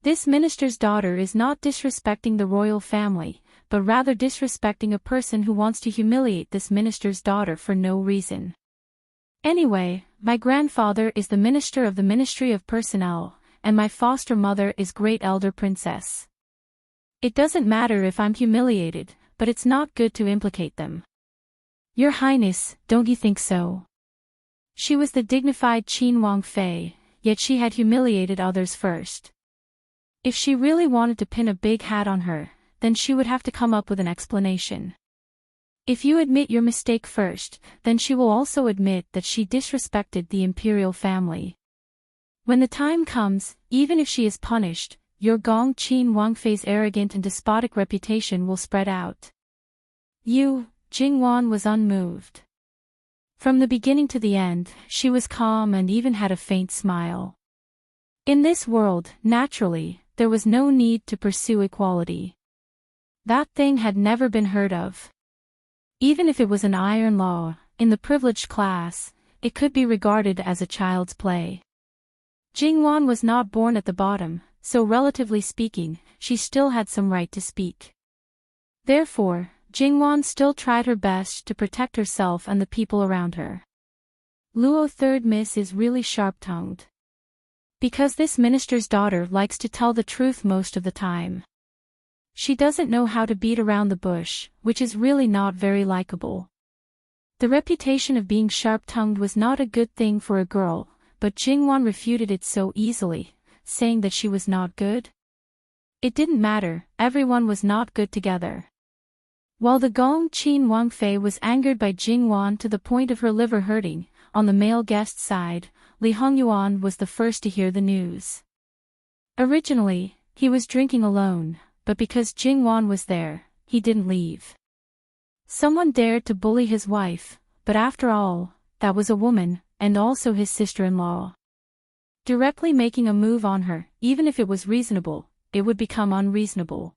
This minister's daughter is not disrespecting the royal family, but rather disrespecting a person who wants to humiliate this minister's daughter for no reason. Anyway, my grandfather is the minister of the Ministry of Personnel, and my foster mother is Great Elder Princess. It doesn't matter if I'm humiliated, but it's not good to implicate them. Your Highness, don't you think so? She was the dignified Qin Wangfei, yet she had humiliated others first. If she really wanted to pin a big hat on her, then she would have to come up with an explanation. If you admit your mistake first, then she will also admit that she disrespected the imperial family. When the time comes, even if she is punished, your Gong Qin Wangfei's arrogant and despotic reputation will spread out. Jingwan was unmoved. From the beginning to the end, she was calm and even had a faint smile. In this world, naturally, there was no need to pursue equality. That thing had never been heard of. Even if it was an iron law, in the privileged class, it could be regarded as a child's play. Jingwan was not born at the bottom, so relatively speaking, she still had some right to speak. Therefore, Jingwan still tried her best to protect herself and the people around her. Luo third miss is really sharp-tongued. Because this minister's daughter likes to tell the truth most of the time. She doesn't know how to beat around the bush, which is really not very likable. The reputation of being sharp-tongued was not a good thing for a girl, but Jingwan refuted it so easily, saying that she was not good. It didn't matter, everyone was not good together. While the Gong Qin Wangfei was angered by Jingwan to the point of her liver hurting, on the male guest's side, Li Hongyuan was the first to hear the news. Originally, he was drinking alone, but because Jingwan was there, he didn't leave. Someone dared to bully his wife, but after all, that was a woman, and also his sister-in-law. Directly making a move on her, even if it was reasonable, it would become unreasonable.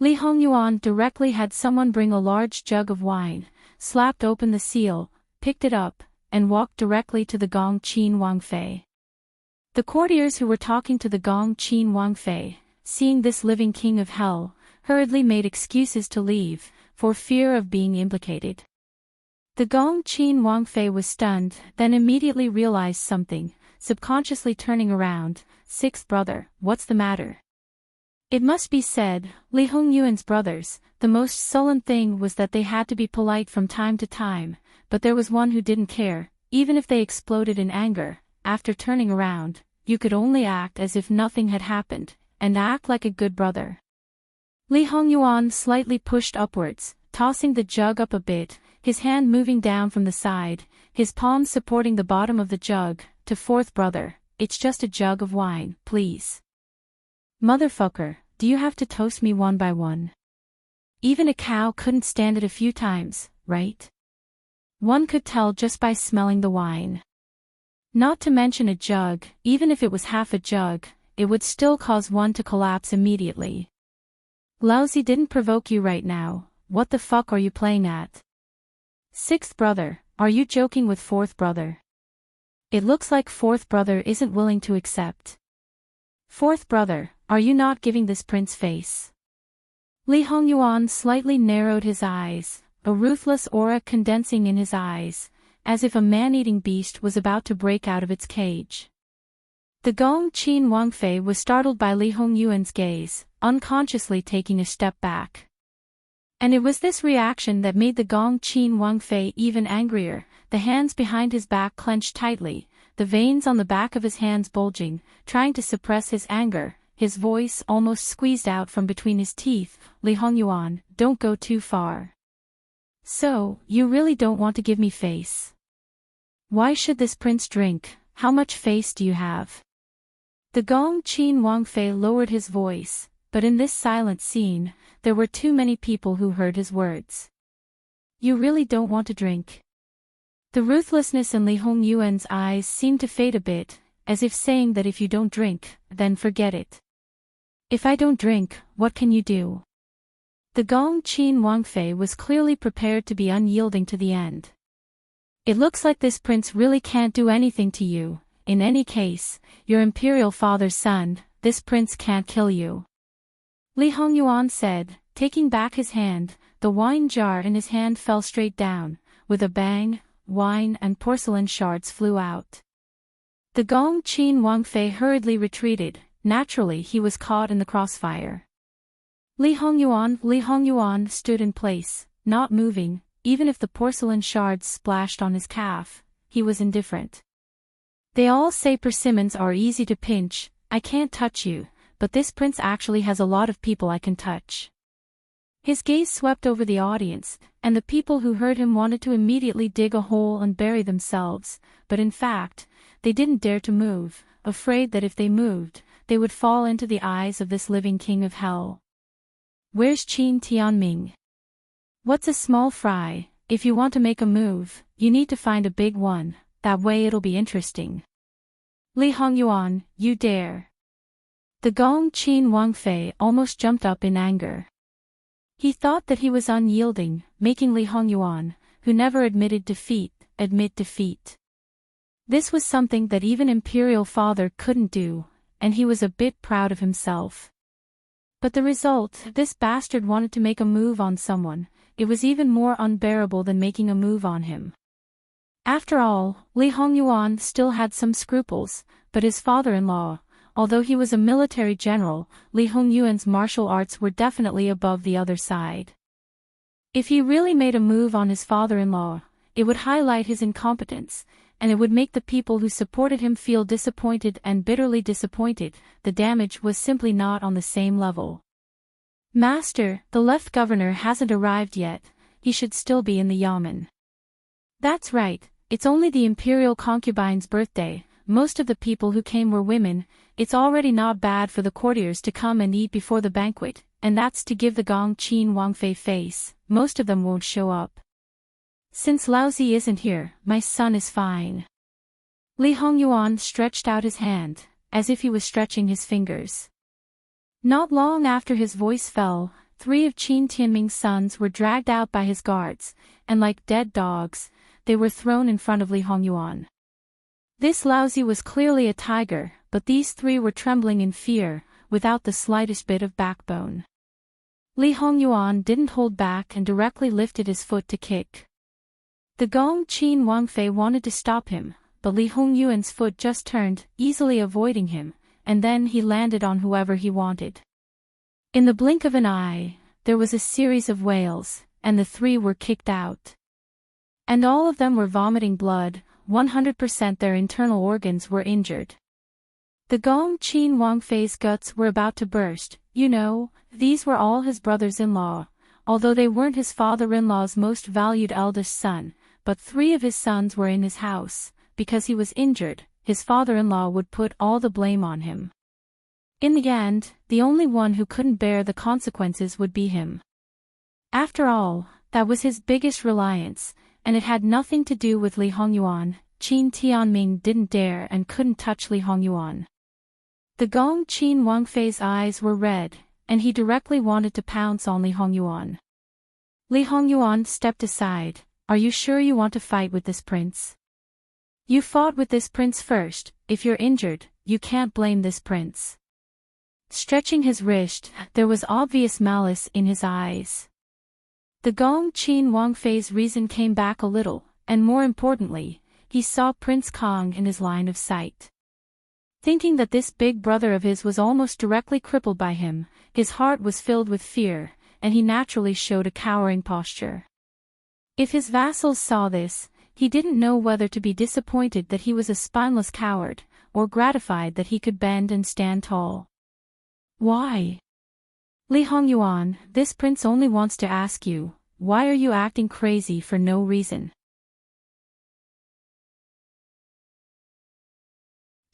Li Hongyuan directly had someone bring a large jug of wine, slapped open the seal, picked it up, and walked directly to the Gong Qin Wangfei. The courtiers who were talking to the Gong Qin Wangfei, seeing this living king of hell, hurriedly made excuses to leave, for fear of being implicated. The Gong Qin Wangfei was stunned, then immediately realized something, subconsciously turning around. Sixth brother, what's the matter? It must be said, Li Hongyuan's brothers, the most sullen thing was that they had to be polite from time to time, but there was one who didn't care, even if they exploded in anger. After turning around, you could only act as if nothing had happened, and act like a good brother. Li Hongyuan slightly pushed upwards, tossing the jug up a bit, his hand moving down from the side, his palm supporting the bottom of the jug, to fourth brother, it's just a jug of wine, please. Motherfucker, do you have to toast me one by one? Even a cow couldn't stand it a few times, right? One could tell just by smelling the wine. Not to mention a jug, even if it was half a jug, it would still cause one to collapse immediately. Lousy didn't provoke you right now, what the fuck are you playing at? Sixth brother, are you joking with fourth brother? It looks like fourth brother isn't willing to accept. Fourth brother, are you not giving this prince face? Li Hongyuan slightly narrowed his eyes, a ruthless aura condensing in his eyes, as if a man-eating beast was about to break out of its cage. The Gong Qin Wangfei was startled by Li Hongyuan's gaze, unconsciously taking a step back. And it was this reaction that made the Gong Qin Wangfei even angrier, the hands behind his back clenched tightly, the veins on the back of his hands bulging, trying to suppress his anger, his voice almost squeezed out from between his teeth. Li Hongyuan, don't go too far. So, you really don't want to give me face? Why should this prince drink? How much face do you have? The Gong Qin Wangfei lowered his voice, but in this silent scene, there were too many people who heard his words. You really don't want to drink? The ruthlessness in Li Hongyuan's eyes seemed to fade a bit, as if saying that if you don't drink, then forget it. If I don't drink, what can you do? The Gong Qin Wangfei was clearly prepared to be unyielding to the end. It looks like this prince really can't do anything to you. In any case, your imperial father's son, this prince can't kill you. Li Hongyuan said, taking back his hand. The wine jar in his hand fell straight down. With a bang, wine and porcelain shards flew out. The Gong Qin Wangfei hurriedly retreated. Naturally he was caught in the crossfire. Li Hongyuan stood in place, not moving, even if the porcelain shards splashed on his calf, he was indifferent. They all say persimmons are easy to pinch, I can't touch you, but this prince actually has a lot of people I can touch. His gaze swept over the audience, and the people who heard him wanted to immediately dig a hole and bury themselves, but in fact, they didn't dare to move, afraid that if they moved, they would fall into the eyes of this living king of hell. Where's Qin Tianming? What's a small fry? If you want to make a move, you need to find a big one, that way it'll be interesting. Li Hongyuan, you dare. The Gong Qin Wangfei almost jumped up in anger. He thought that he was unyielding, making Li Hongyuan, who never admitted defeat, admit defeat. This was something that even imperial father couldn't do, and he was a bit proud of himself. But the result, this bastard wanted to make a move on someone, it was even more unbearable than making a move on him. After all, Li Hongyuan still had some scruples, but his father-in-law, although he was a military general, Li Hongyuan's martial arts were definitely above the other side. If he really made a move on his father-in-law, it would highlight his incompetence, and it would make the people who supported him feel disappointed and bitterly disappointed. The damage was simply not on the same level. Master, the left governor hasn't arrived yet, he should still be in the yamen. That's right, it's only the imperial concubine's birthday, most of the people who came were women, it's already not bad for the courtiers to come and eat before the banquet, and that's to give the Gong Qin Wangfei face, most of them won't show up. Since Laozi isn't here, my son is fine. Li Hongyuan stretched out his hand, as if he was stretching his fingers. Not long after his voice fell, 3 of Qin Tianming's sons were dragged out by his guards, and like dead dogs, they were thrown in front of Li Hongyuan. This Laozi was clearly a tiger, but these 3 were trembling in fear, without the slightest bit of backbone. Li Hongyuan didn't hold back and directly lifted his foot to kick. The Gong Qin Wangfei wanted to stop him, but Li Hongyuan's foot just turned, easily avoiding him, and then he landed on whoever he wanted. In the blink of an eye, there was a series of wails, and the 3 were kicked out. And all of them were vomiting blood, 100% their internal organs were injured. The Gong Qin Wangfei's guts were about to burst, these were all his brothers-in-law, although they weren't his father-in-law's most valued eldest son, but 3 of his sons were in his house. Because he was injured, his father-in-law would put all the blame on him. In the end, the only one who couldn't bear the consequences would be him. After all, that was his biggest reliance, and it had nothing to do with Li Hongyuan. Qin Tianming didn't dare and couldn't touch Li Hongyuan. The Gong Qin Wangfei's eyes were red, and he directly wanted to pounce on Li Hongyuan. Li Hongyuan stepped aside. Are you sure you want to fight with this prince? You fought with this prince first, if you're injured, you can't blame this prince. Stretching his wrist, there was obvious malice in his eyes. The Gong Qin Wangfei's reason came back a little, and more importantly, he saw Prince Kong in his line of sight. Thinking that this big brother of his was almost directly crippled by him, his heart was filled with fear, and he naturally showed a cowering posture. If his vassals saw this, he didn't know whether to be disappointed that he was a spineless coward, or gratified that he could bend and stand tall. Why? Li Hongyuan, this prince only wants to ask you, why are you acting crazy for no reason?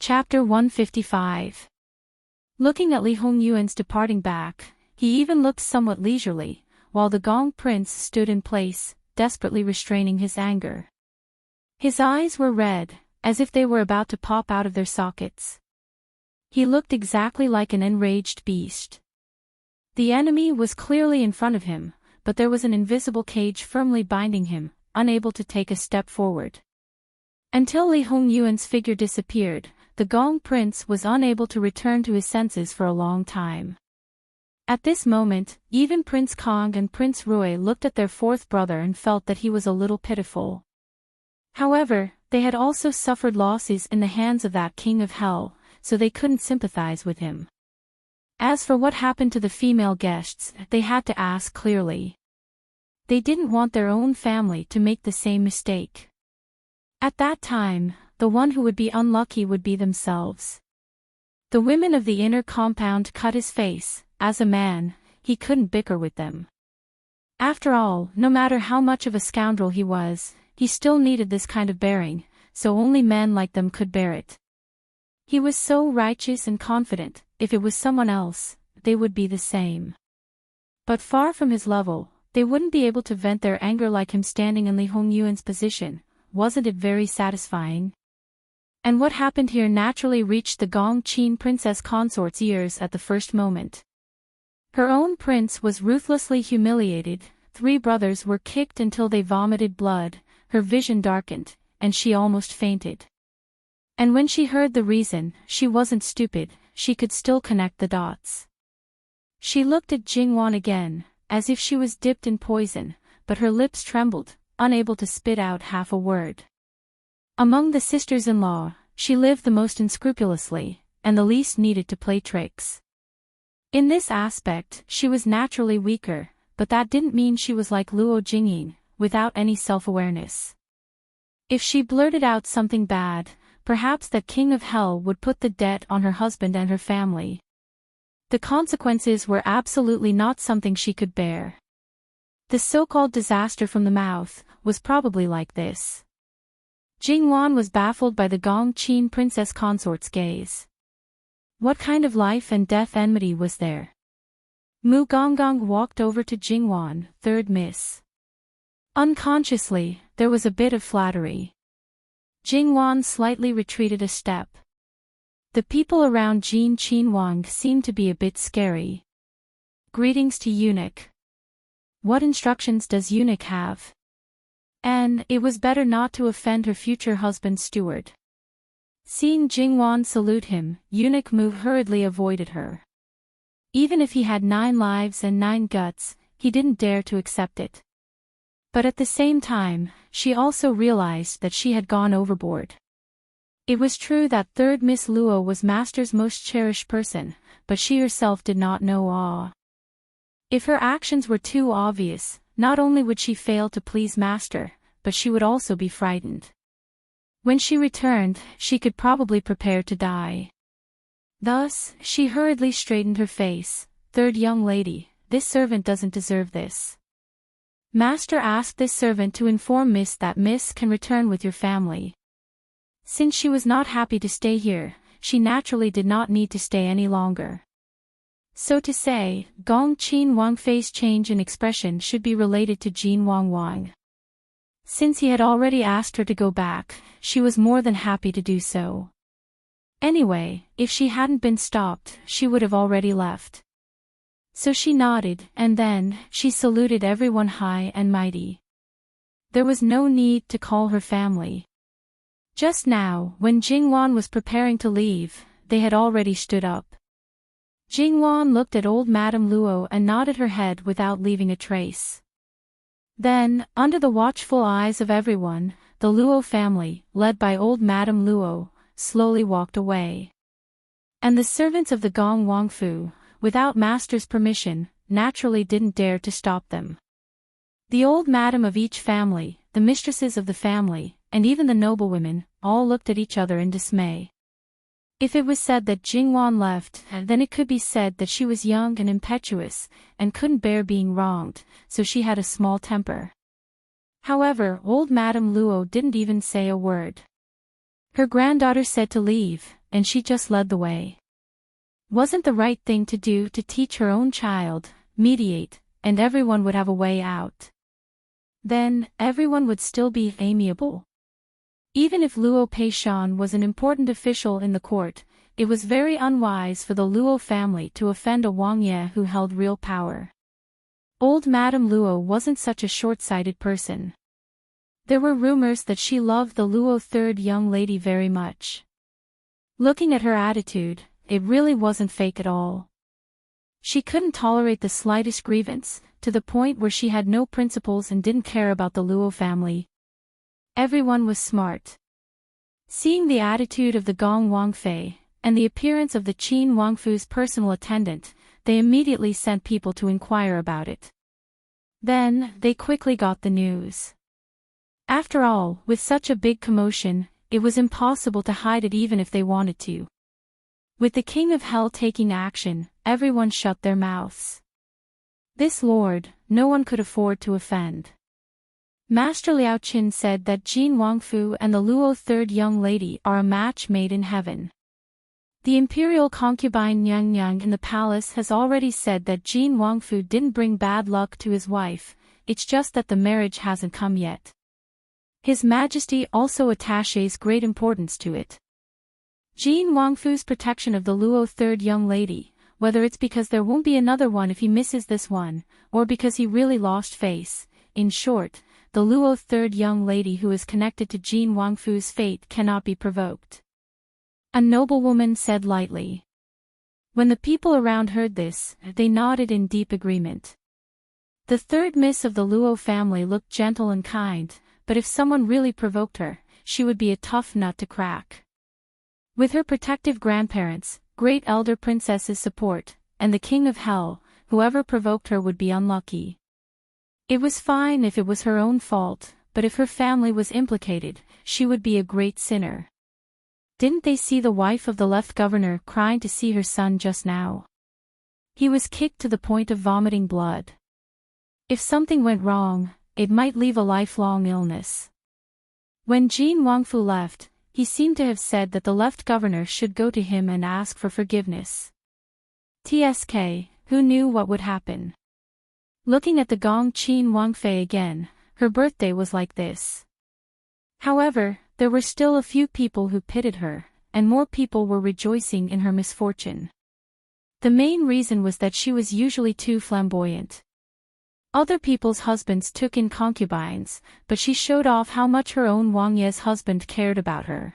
Chapter 155. Looking at Li Hongyuan's departing back, he even looked somewhat leisurely, while the Gong prince stood in place, desperately restraining his anger. His eyes were red, as if they were about to pop out of their sockets. He looked exactly like an enraged beast. The enemy was clearly in front of him, but there was an invisible cage firmly binding him, unable to take a step forward. Until Li Hongyuan's figure disappeared, the Gong prince was unable to return to his senses for a long time. At this moment, even Prince Kong and Prince Rui looked at their 4th brother and felt that he was a little pitiful. However, they had also suffered losses in the hands of that king of hell, so they couldn't sympathize with him. As for what happened to the female guests, they had to ask clearly. They didn't want their own family to make the same mistake. At that time, the one who would be unlucky would be themselves. The women of the inner compound cut his face. As a man, he couldn't bicker with them. After all, no matter how much of a scoundrel he was, he still needed this kind of bearing, so only men like them could bear it. He was so righteous and confident, if it was someone else, they would be the same. But far from his level, they wouldn't be able to vent their anger like him standing in Li Hongyuan's position. Wasn't it very satisfying? And what happened here naturally reached the Gong Qin princess consort's ears at the first moment. Her own prince was ruthlessly humiliated, 3 brothers were kicked until they vomited blood, her vision darkened, and she almost fainted. And when she heard the reason, she wasn't stupid, she could still connect the dots. She looked at Jingwan again, as if she was dipped in poison, but her lips trembled, unable to spit out half a word. Among the sisters-in-law, she lived the most unscrupulously, and the least needed to play tricks. In this aspect, she was naturally weaker, but that didn't mean she was like Luo Jingying, without any self-awareness. If she blurted out something bad, perhaps that king of hell would put the debt on her husband and her family. The consequences were absolutely not something she could bear. The so-called disaster from the mouth was probably like this. Jingwan was baffled by the Gongqin princess consort's gaze. What kind of life and death enmity was there? Mu Gonggong walked over to Jingwan, third miss. Unconsciously, there was a bit of flattery. Jingwan slightly retreated a step. The people around Jin Qinwang seemed to be a bit scary. Greetings to eunuch. What instructions does eunuch have? And it was better not to offend her future husband's steward. Seeing Jingwan salute him, eunuch Mu hurriedly avoided her. Even if he had 9 lives and 9 guts, he didn't dare to accept it. But at the same time, she also realized that she had gone overboard. It was true that third Miss Luo was Master's most cherished person, but she herself did not know awe. If her actions were too obvious, not only would she fail to please Master, but she would also be frightened. When she returned, she could probably prepare to die. Thus, she hurriedly straightened her face. Third young lady, this servant doesn't deserve this. Master asked this servant to inform Miss that Miss can return with your family. Since she was not happy to stay here, she naturally did not need to stay any longer. So to say, Gong Qin Wang's face change in expression should be related to Jin Wang. Since he had already asked her to go back, she was more than happy to do so. Anyway, if she hadn't been stopped, she would have already left. So she nodded, and then, she saluted everyone high and mighty. There was no need to call her family. Just now, when Jingwan was preparing to leave, they had already stood up. Jingwan looked at old Madame Luo and nodded her head without leaving a trace. Then, under the watchful eyes of everyone, the Luo family, led by old Madame Luo, slowly walked away. And the servants of the Gong Wangfu, without Master's permission, naturally didn't dare to stop them. The old madam of each family, the mistresses of the family, and even the noblewomen, all looked at each other in dismay. If it was said that Jingwan left, then it could be said that she was young and impetuous, and couldn't bear being wronged, so she had a small temper. However, old Madame Luo didn't even say a word. Her granddaughter said to leave, and she just led the way. Wasn't the right thing to do to teach her own child, mediate, and everyone would have a way out. Then, everyone would still be amiable. Even if Luo Peishan was an important official in the court, it was very unwise for the Luo family to offend a Wang Ye who held real power. Old Madame Luo wasn't such a short-sighted person. There were rumors that she loved the Luo third young lady very much. Looking at her attitude, it really wasn't fake at all. She couldn't tolerate the slightest grievance, to the point where she had no principles and didn't care about the Luo family. Everyone was smart. Seeing the attitude of the Gong Wangfei, and the appearance of the Qin Wangfu's personal attendant, they immediately sent people to inquire about it. Then, they quickly got the news. After all, with such a big commotion, it was impossible to hide it even if they wanted to. With the King of Hell taking action, everyone shut their mouths. This lord, no one could afford to offend. Master Liao Qin said that Jin Wangfu and the Luo third young lady are a match made in heaven. The imperial concubine Nyang Nyang in the palace has already said that Jin Wangfu didn't bring bad luck to his wife, it's just that the marriage hasn't come yet. His Majesty also attaches great importance to it. Jin Wangfu's protection of the Luo third young lady, whether it's because there won't be another one if he misses this one, or because he really lost face, in short, the Luo third young lady who is connected to Jin Wangfu's fate cannot be provoked. A noblewoman said lightly. When the people around heard this, they nodded in deep agreement. The third miss of the Luo family looked gentle and kind, but if someone really provoked her, she would be a tough nut to crack. With her protective grandparents, great elder princesses' support, and the king of hell, whoever provoked her would be unlucky. It was fine if it was her own fault, but if her family was implicated, she would be a great sinner. Didn't they see the wife of the left governor crying to see her son just now? He was kicked to the point of vomiting blood. If something went wrong, it might leave a lifelong illness. When Jin Wangfu left, he seemed to have said that the left governor should go to him and ask for forgiveness. TSK, who knew what would happen? Looking at the Gong Qin Wangfei again, her birthday was like this. However, there were still a few people who pitied her, and more people were rejoicing in her misfortune. The main reason was that she was usually too flamboyant. Other people's husbands took in concubines, but she showed off how much her own Wang Ye's husband cared about her.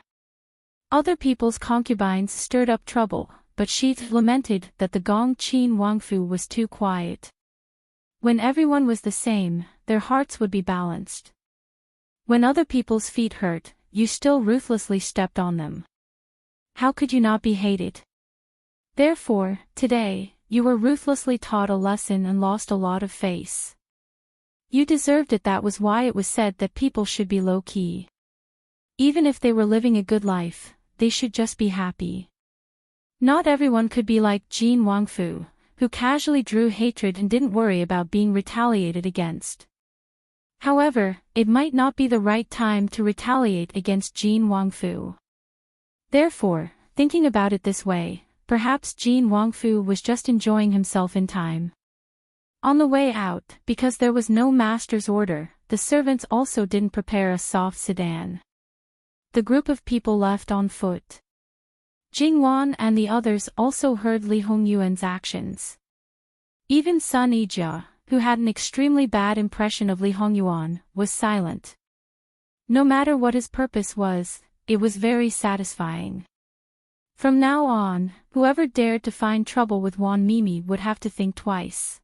Other people's concubines stirred up trouble, but she lamented that the Gong Qin Wangfu was too quiet. When everyone was the same, their hearts would be balanced. When other people's feet hurt, you still ruthlessly stepped on them. How could you not be hated? Therefore, today, you were ruthlessly taught a lesson and lost a lot of face. You deserved it. That was why it was said that people should be low-key. Even if they were living a good life, they should just be happy. Not everyone could be like Jin Wangfu, who casually drew hatred and didn't worry about being retaliated against. However, it might not be the right time to retaliate against Jin Wangfu. Therefore, thinking about it this way, perhaps Jin Wangfu was just enjoying himself in time. On the way out, because there was no master's order, the servants also didn't prepare a soft sedan. The group of people left on foot. Jingwan and the others also heard Li Hongyuan's actions. Even Sun Yijia, who had an extremely bad impression of Li Hongyuan, was silent. No matter what his purpose was, it was very satisfying. From now on, whoever dared to find trouble with Wan Mimi would have to think twice.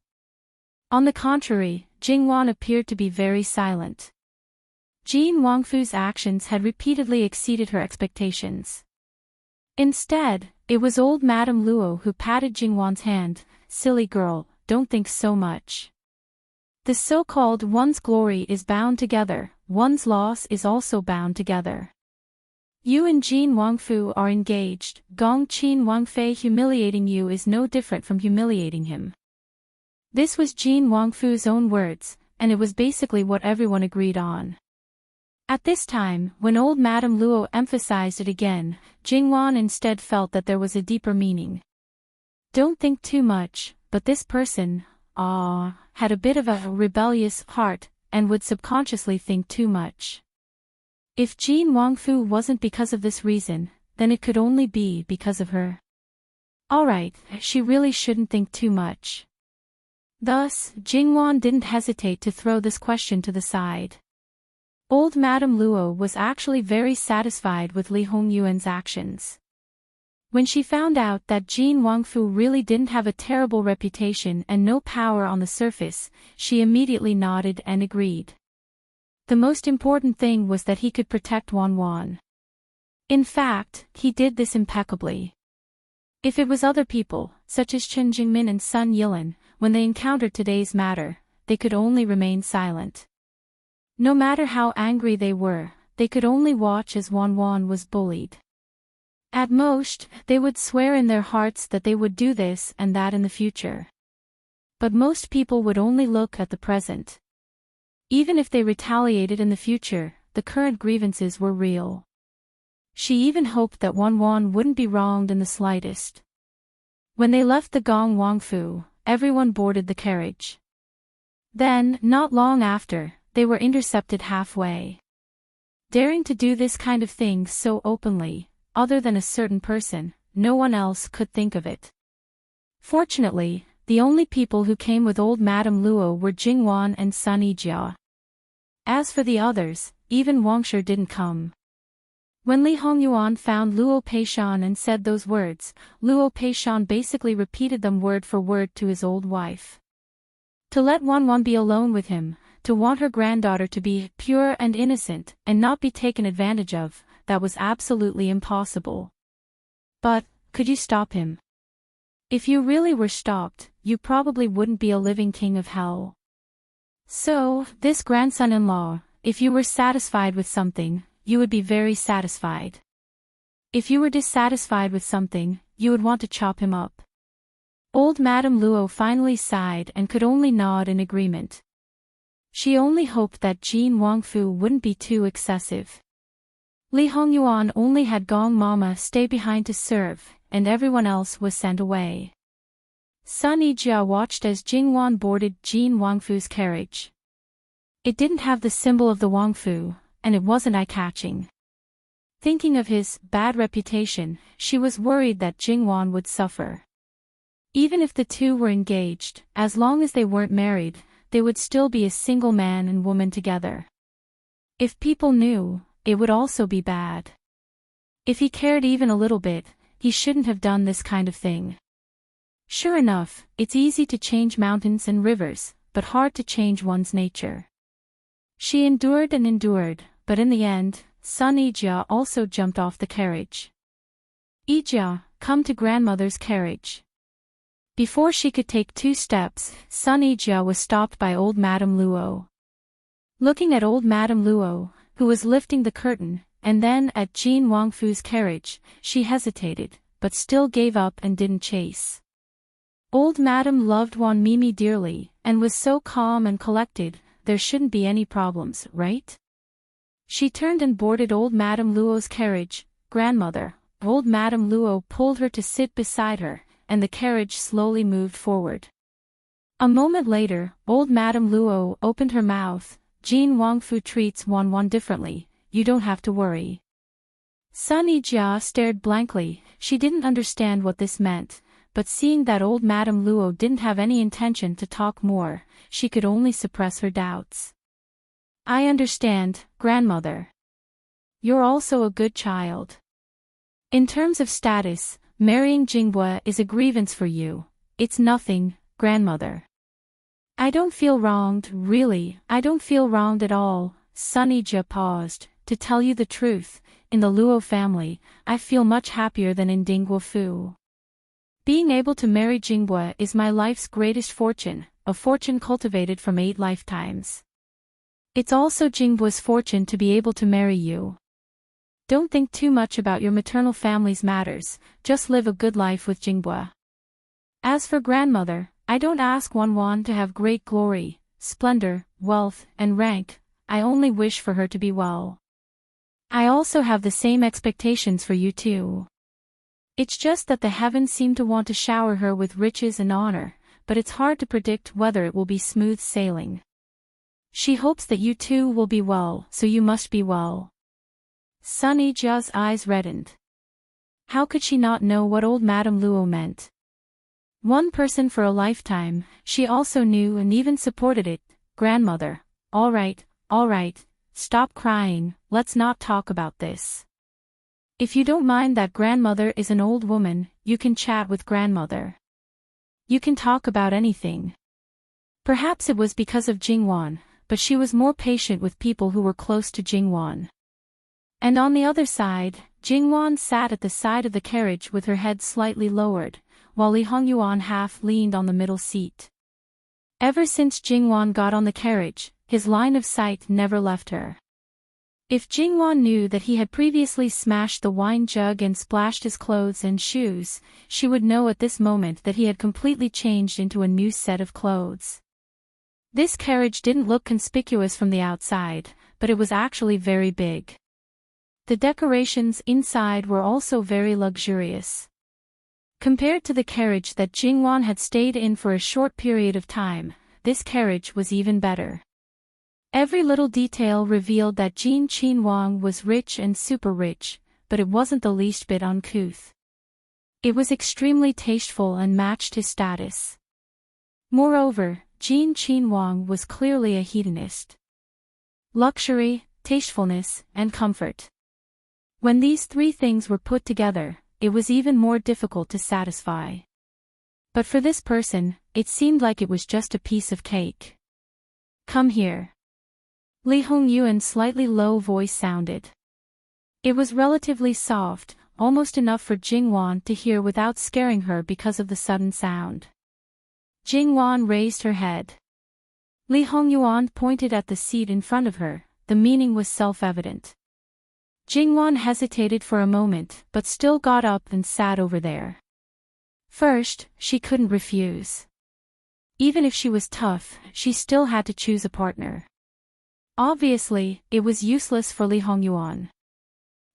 On the contrary, Jingwan appeared to be very silent. Jin Wangfu's actions had repeatedly exceeded her expectations. Instead, it was old Madame Luo who patted Jingwan's hand. "Silly girl, don't think so much. The so-called one's glory is bound together, one's loss is also bound together. You and Jin Wangfu are engaged. Gong Qin Wangfei humiliating you is no different from humiliating him." This was Jin Wangfu's own words, and it was basically what everyone agreed on. At this time, when old Madame Luo emphasized it again, Jingwan instead felt that there was a deeper meaning. Don't think too much, but this person, had a bit of a rebellious heart, and would subconsciously think too much. If Jin Wangfu wasn't because of this reason, then it could only be because of her. Alright, she really shouldn't think too much. Thus, Jingwan didn't hesitate to throw this question to the side. Old Madame Luo was actually very satisfied with Li Hongyuan's actions. When she found out that Jin Wangfu really didn't have a terrible reputation and no power on the surface, she immediately nodded and agreed. The most important thing was that he could protect Wan. In fact, he did this impeccably. If it was other people, such as Chen Jingmin and Sun Yilan, when they encountered today's matter, they could only remain silent. No matter how angry they were, they could only watch as Wan was bullied. At most, they would swear in their hearts that they would do this and that in the future. But most people would only look at the present. Even if they retaliated in the future, the current grievances were real. She even hoped that Wan wouldn't be wronged in the slightest. When they left the Gong Wangfu, everyone boarded the carriage. Then, not long after, they were intercepted halfway. Daring to do this kind of thing so openly, other than a certain person, no one else could think of it. Fortunately, the only people who came with old Madame Luo were Jingwan and Sun Yijia. As for the others, even Wangsher didn't come. When Li Hongyuan found Luo Peishan and said those words, Luo Peishan basically repeated them word for word to his old wife. To let Wan be alone with him, to want her granddaughter to be pure and innocent and not be taken advantage of, that was absolutely impossible. But, could you stop him? If you really were stopped, you probably wouldn't be a living king of hell. So, this grandson-in-law, if you were satisfied with something, you would be very satisfied. If you were dissatisfied with something, you would want to chop him up. Old Madame Luo finally sighed and could only nod in agreement. She only hoped that Jin Wangfu wouldn't be too excessive. Li Hongyuan only had Gong Mama stay behind to serve, and everyone else was sent away. Sun Yijia watched as Jingwan boarded Jin Wangfu's carriage. It didn't have the symbol of the Wangfu, and it wasn't eye-catching. Thinking of his bad reputation, she was worried that Jingwan would suffer. Even if the two were engaged, as long as they weren't married, they would still be a single man and woman together. If people knew, it would also be bad. If he cared even a little bit, he shouldn't have done this kind of thing. Sure enough, it's easy to change mountains and rivers, but hard to change one's nature. She endured and endured, but in the end, Sun Yijia also jumped off the carriage. Yijia, come to grandmother's carriage. Before she could take 2 steps, Sun Yijia was stopped by old Madame Luo. Looking at old Madame Luo, who was lifting the curtain, and then at Jin Wangfu's carriage, she hesitated, but still gave up and didn't chase. Old Madame loved Wan Mimi dearly, and was so calm and collected, there shouldn't be any problems, right? She turned and boarded old Madame Luo's carriage. Grandmother. Old Madame Luo pulled her to sit beside her, and the carriage slowly moved forward. A moment later, old Madame Luo opened her mouth. Jin Wangfu treats Wan differently, you don't have to worry. Sun Yijia stared blankly. She didn't understand what this meant, but seeing that old Madame Luo didn't have any intention to talk more, she could only suppress her doubts. I understand, grandmother. You're also a good child. In terms of status, marrying Jingbei is a grievance for you. It's nothing, grandmother. I don't feel wronged, really, I don't feel wronged at all. Sun Yijia paused. To tell you the truth, in the Luo family, I feel much happier than in Dingguofu. Being able to marry Jingbei is my life's greatest fortune, a fortune cultivated from 8 lifetimes. It's also Jingbui's fortune to be able to marry you. Don't think too much about your maternal family's matters, just live a good life with Jingbei. As for grandmother, I don't ask Wan to have great glory, splendor, wealth, and rank, I only wish for her to be well. I also have the same expectations for you too. It's just that the heavens seem to want to shower her with riches and honor, but it's hard to predict whether it will be smooth sailing. She hopes that you too will be well, so you must be well. Sun Yijia's eyes reddened. How could she not know what old Madame Luo meant? One person for a lifetime, she also knew and even supported it. Grandmother, all right, stop crying, let's not talk about this. If you don't mind that grandmother is an old woman, you can chat with grandmother. You can talk about anything. Perhaps it was because of Jingwan, but she was more patient with people who were close to Jingwan. And on the other side, Jingwan sat at the side of the carriage with her head slightly lowered, while Li Hongyuan half leaned on the middle seat. Ever since Jingwan got on the carriage, his line of sight never left her. If Jingwan knew that he had previously smashed the wine jug and splashed his clothes and shoes, she would know at this moment that he had completely changed into a new set of clothes. This carriage didn't look conspicuous from the outside, but it was actually very big. The decorations inside were also very luxurious. Compared to the carriage that Jingwan had stayed in for a short period of time, this carriage was even better. Every little detail revealed that Jin Qinhuang was rich and super rich, but it wasn't the least bit uncouth. It was extremely tasteful and matched his status. Moreover, Jin Qinhuang was clearly a hedonist. Luxury, tastefulness, and comfort. When these 3 things were put together, it was even more difficult to satisfy. But for this person, it seemed like it was just a piece of cake. Come here. Li Hongyuan's slightly low voice sounded. It was relatively soft, almost enough for Jingwan to hear without scaring her because of the sudden sound. Jingwan raised her head. Li Hongyuan pointed at the seat in front of her, the meaning was self-evident. Jingwan hesitated for a moment but still got up and sat over there. First, she couldn't refuse. Even if she was tough, she still had to choose a partner. Obviously, it was useless for Li Hongyuan.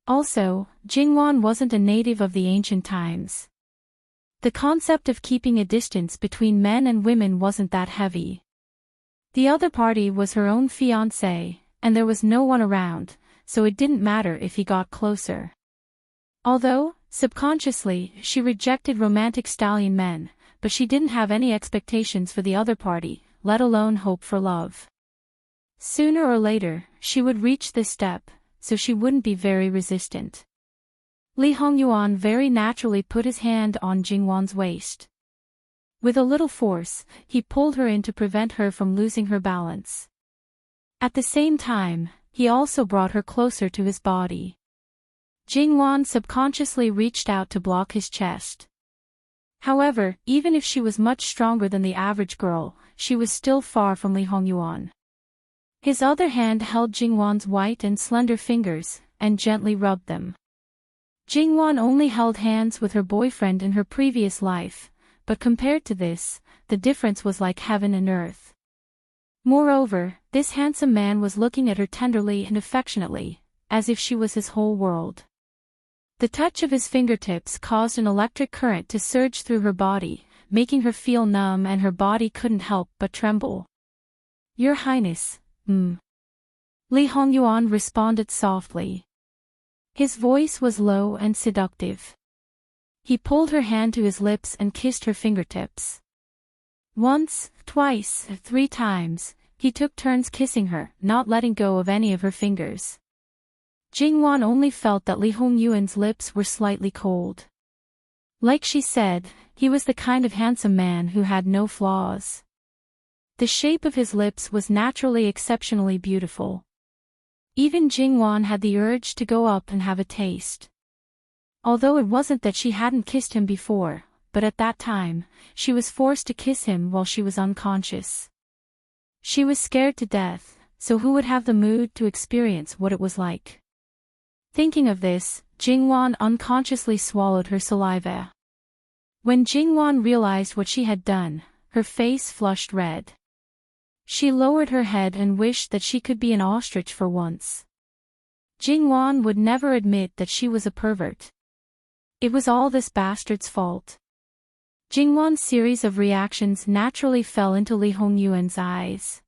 Also, Jingwan wasn't a native of the ancient times. The concept of keeping a distance between men and women wasn't that heavy. The other party was her own fiancé, and there was no one around, so it didn't matter if he got closer. Although, subconsciously, she rejected romantic stallion men, but she didn't have any expectations for the other party, let alone hope for love. Sooner or later, she would reach this step, so she wouldn't be very resistant. Li Hongyuan very naturally put his hand on Jingwan's waist. With a little force, he pulled her in to prevent her from losing her balance. At the same time, he also brought her closer to his body. Jingwan subconsciously reached out to block his chest. However, even if she was much stronger than the average girl, she was still far from Li Hongyuan. His other hand held Jingwan's white and slender fingers, and gently rubbed them. Jingwan only held hands with her boyfriend in her previous life, but compared to this, the difference was like heaven and earth. Moreover, this handsome man was looking at her tenderly and affectionately, as if she was his whole world. The touch of his fingertips caused an electric current to surge through her body, making her feel numb, and her body couldn't help but tremble. "Your Highness, Li Hongyuan responded softly. His voice was low and seductive. He pulled her hand to his lips and kissed her fingertips. Once, twice, 3 times, he took turns kissing her, not letting go of any of her fingers. Jingwan only felt that Li Hongyuan's lips were slightly cold. Like she said, he was the kind of handsome man who had no flaws. The shape of his lips was naturally exceptionally beautiful. Even Jingwan had the urge to go up and have a taste. Although it wasn't that she hadn't kissed him before, but at that time, she was forced to kiss him while she was unconscious. She was scared to death, so who would have the mood to experience what it was like? Thinking of this, Jingwan unconsciously swallowed her saliva. When Jingwan realized what she had done, her face flushed red. She lowered her head and wished that she could be an ostrich for once. Jingwan would never admit that she was a pervert. It was all this bastard's fault. Jingwan's series of reactions naturally fell into Li Hongyuan's eyes.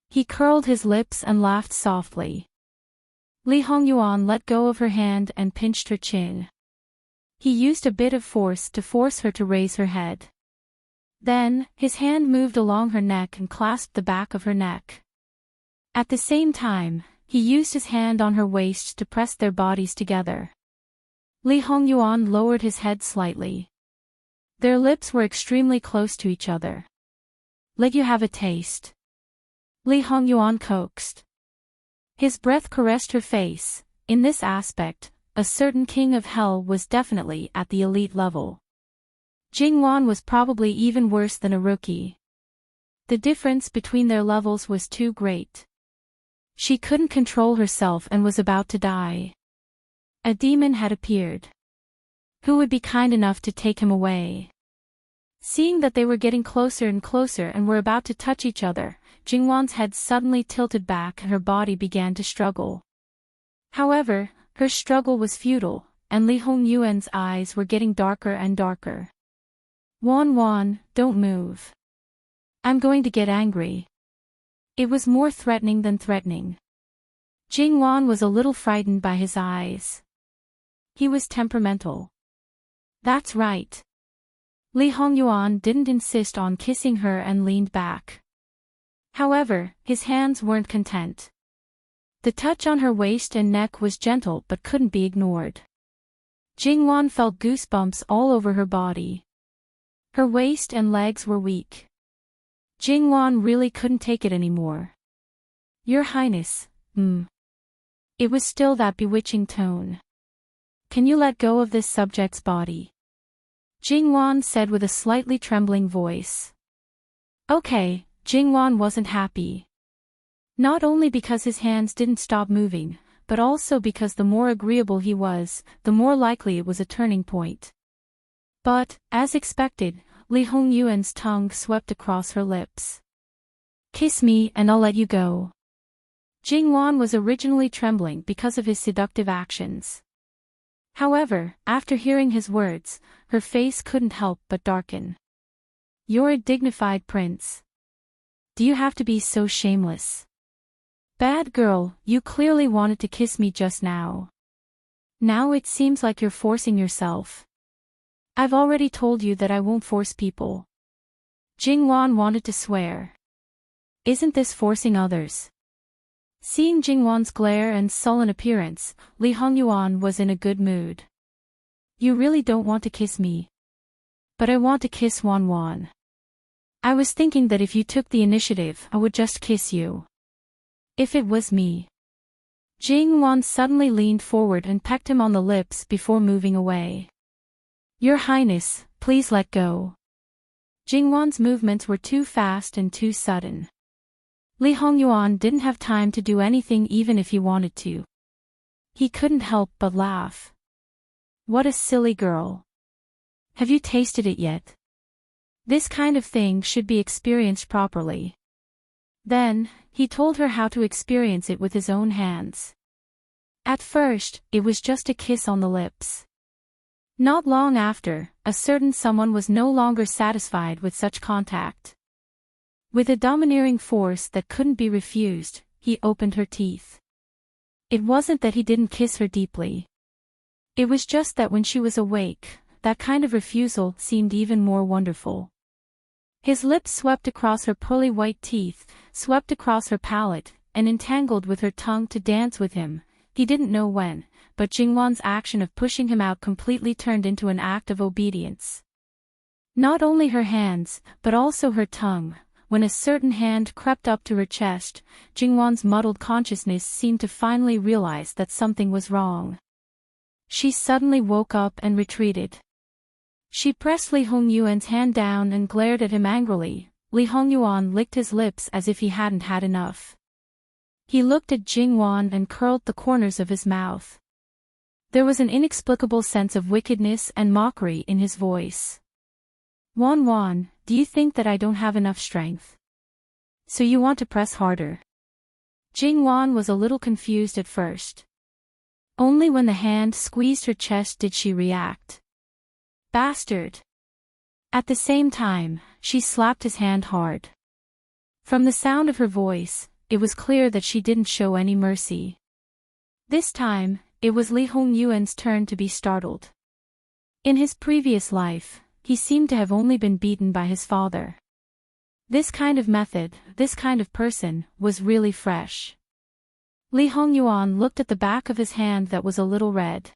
He curled his lips and laughed softly. Li Hongyuan let go of her hand and pinched her chin. He used a bit of force to force her to raise her head. Then, his hand moved along her neck and clasped the back of her neck. At the same time, he used his hand on her waist to press their bodies together. Li Hongyuan lowered his head slightly. Their lips were extremely close to each other. "Let you have a taste," Li Hongyuan coaxed. His breath caressed her face. In this aspect, a certain king of hell was definitely at the elite level. Jingwan was probably even worse than a rookie. The difference between their levels was too great. She couldn't control herself and was about to die. A demon had appeared. Who would be kind enough to take him away? Seeing that they were getting closer and closer and were about to touch each other, Jingwan's head suddenly tilted back and her body began to struggle. However, her struggle was futile, and Li Hongyuan's eyes were getting darker and darker. "Wan, don't move. I'm going to get angry." It was more threatening than threatening. Jingwan was a little frightened by his eyes. He was temperamental. That's right. Li Hongyuan didn't insist on kissing her and leaned back. However, his hands weren't content. The touch on her waist and neck was gentle but couldn't be ignored. Jingwan felt goosebumps all over her body. Her waist and legs were weak. Jingwan really couldn't take it anymore. Your Highness, It was still that bewitching tone. Can you let go of this subject's body? Jingwan said with a slightly trembling voice. Okay, Jingwan wasn't happy. Not only because his hands didn't stop moving, but also because the more agreeable he was, the more likely it was a turning point. But, as expected, Li Hongyuan's tongue swept across her lips. Kiss me and I'll let you go. Jingwan was originally trembling because of his seductive actions. However, after hearing his words, her face couldn't help but darken. You're a dignified prince. Do you have to be so shameless? Bad girl, you clearly wanted to kiss me just now. Now it seems like you're forcing yourself. I've already told you that I won't force people. Jingwan wanted to swear. Isn't this forcing others? Seeing Jingwan's glare and sullen appearance, Li Hongyuan was in a good mood. You really don't want to kiss me. But I want to kiss Wan. I was thinking that if you took the initiative, I would just kiss you. If it was me. Jingwan suddenly leaned forward and pecked him on the lips before moving away. Your Highness, please let go. Jingwan's movements were too fast and too sudden. Li Hongyuan didn't have time to do anything even if he wanted to. He couldn't help but laugh. What a silly girl. Have you tasted it yet? This kind of thing should be experienced properly. Then, he told her how to experience it with his own hands. At first, it was just a kiss on the lips. Not long after, a certain someone was no longer satisfied with such contact. With a domineering force that couldn't be refused, he opened her teeth. It wasn't that he didn't kiss her deeply. It was just that when she was awake, that kind of refusal seemed even more wonderful. His lips swept across her pearly white teeth, swept across her palate, and entangled with her tongue to dance with him. He didn't know when, but Jingwan's action of pushing him out completely turned into an act of obedience. Not only her hands, but also her tongue. When a certain hand crept up to her chest, Jingwan's muddled consciousness seemed to finally realize that something was wrong. She suddenly woke up and retreated. She pressed Li Hongyuan's hand down and glared at him angrily. Li Hongyuan licked his lips as if he hadn't had enough. He looked at Jingwan and curled the corners of his mouth. There was an inexplicable sense of wickedness and mockery in his voice. Wan, do you think that I don't have enough strength? So you want to press harder? Jingwan was a little confused at first. Only when the hand squeezed her chest did she react. Bastard! At the same time, she slapped his hand hard. From the sound of her voice, it was clear that she didn't show any mercy. This time, it was Li Hongyuan's turn to be startled. In his previous life, he seemed to have only been beaten by his father. This kind of method, this kind of person, was really fresh. Li Hongyuan looked at the back of his hand that was a little red.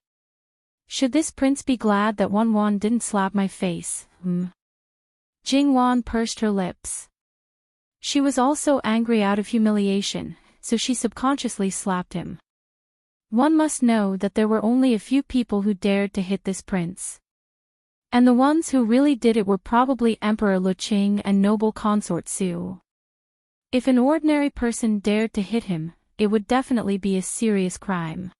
Should this prince be glad that Wan didn't slap my face, Jingwan pursed her lips. She was also angry out of humiliation, so she subconsciously slapped him. One must know that there were only a few people who dared to hit this prince. And the ones who really did it were probably Emperor Luqing and noble consort Su. If an ordinary person dared to hit him, it would definitely be a serious crime.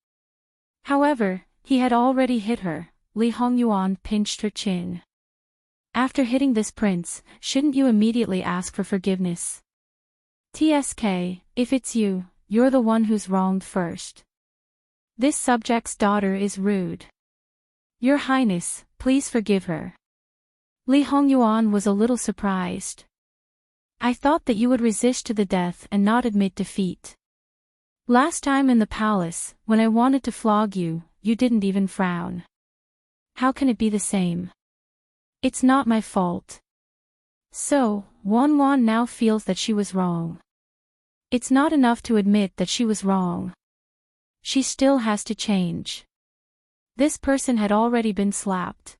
However, he had already hit her. Li Hongyuan pinched her chin. After hitting this prince, shouldn't you immediately ask for forgiveness? TSK, if it's you, you're the one who's wronged first. This subject's daughter is rude. Your Highness, please forgive her. Li Hongyuan was a little surprised. I thought that you would resist to the death and not admit defeat. Last time in the palace, when I wanted to flog you, you didn't even frown. How can it be the same? It's not my fault. So, Wan now feels that she was wrong. It's not enough to admit that she was wrong. She still has to change. This person had already been slapped.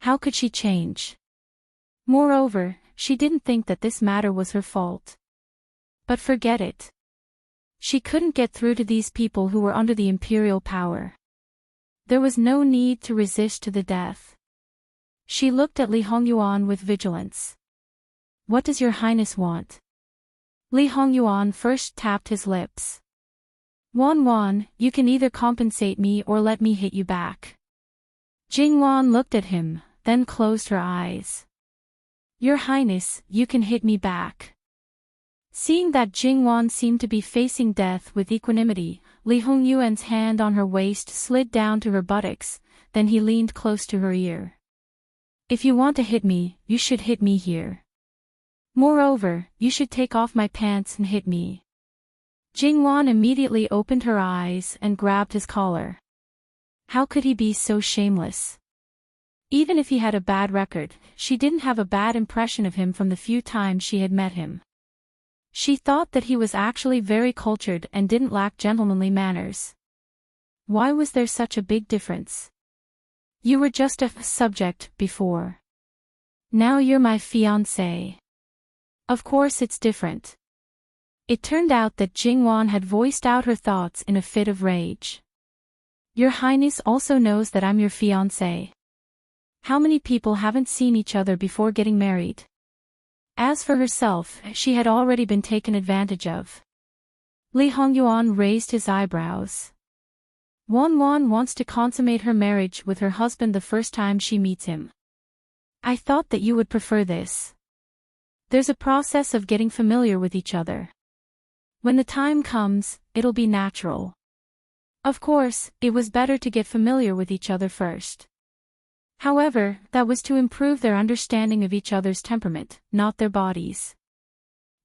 How could she change? Moreover, she didn't think that this matter was her fault. But forget it. She couldn't get through to these people who were under the imperial power. There was no need to resist to the death. She looked at Li Hongyuan with vigilance. What does your highness want? Li Hongyuan first tapped his lips. Wan, you can either compensate me or let me hit you back. Jingwan looked at him, then closed her eyes. Your highness, you can hit me back. Seeing that Jingwan seemed to be facing death with equanimity, Li Hongyuan's hand on her waist slid down to her buttocks, then he leaned close to her ear. If you want to hit me, you should hit me here. Moreover, you should take off my pants and hit me. Jingwan immediately opened her eyes and grabbed his collar. How could he be so shameless? Even if he had a bad record, she didn't have a bad impression of him from the few times she had met him. She thought that he was actually very cultured and didn't lack gentlemanly manners. Why was there such a big difference? You were just a subject before. Now you're my fiancé. Of course it's different. It turned out that Jingwan had voiced out her thoughts in a fit of rage. Your highness also knows that I'm your fiancé. How many people haven't seen each other before getting married? As for herself, she had already been taken advantage of. Li Hongyuan raised his eyebrows. Wan wants to consummate her marriage with her husband the first time she meets him. I thought that you would prefer this. There's a process of getting familiar with each other. When the time comes, it'll be natural. Of course, it was better to get familiar with each other first. However, that was to improve their understanding of each other's temperament, not their bodies.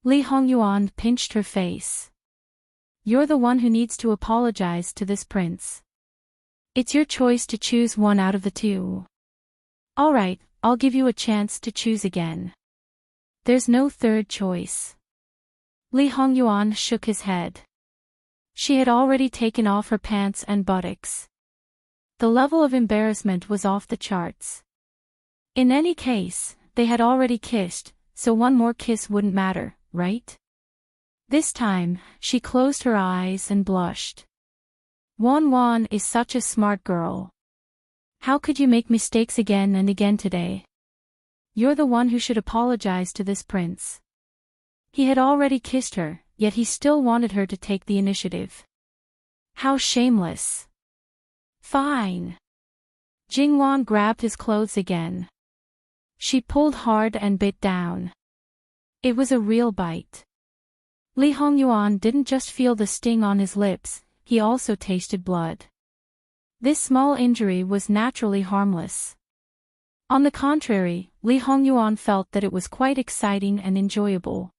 Li Hongyuan pinched her face. You're the one who needs to apologize to this prince. It's your choice to choose one out of the two. Alright, I'll give you a chance to choose again. There's no third choice. Li Hongyuan shook his head. She had already taken off her pants and buttocks. The level of embarrassment was off the charts. In any case, they had already kissed, so one more kiss wouldn't matter, right? This time, she closed her eyes and blushed. Wan is such a smart girl. How could you make mistakes again and again today? You're the one who should apologize to this prince. He had already kissed her, yet he still wanted her to take the initiative. How shameless. Fine. Jingwan grabbed his clothes again. She pulled hard and bit down. It was a real bite. Li Hongyuan didn't just feel the sting on his lips, he also tasted blood. This small injury was naturally harmless. On the contrary, Li Hongyuan felt that it was quite exciting and enjoyable.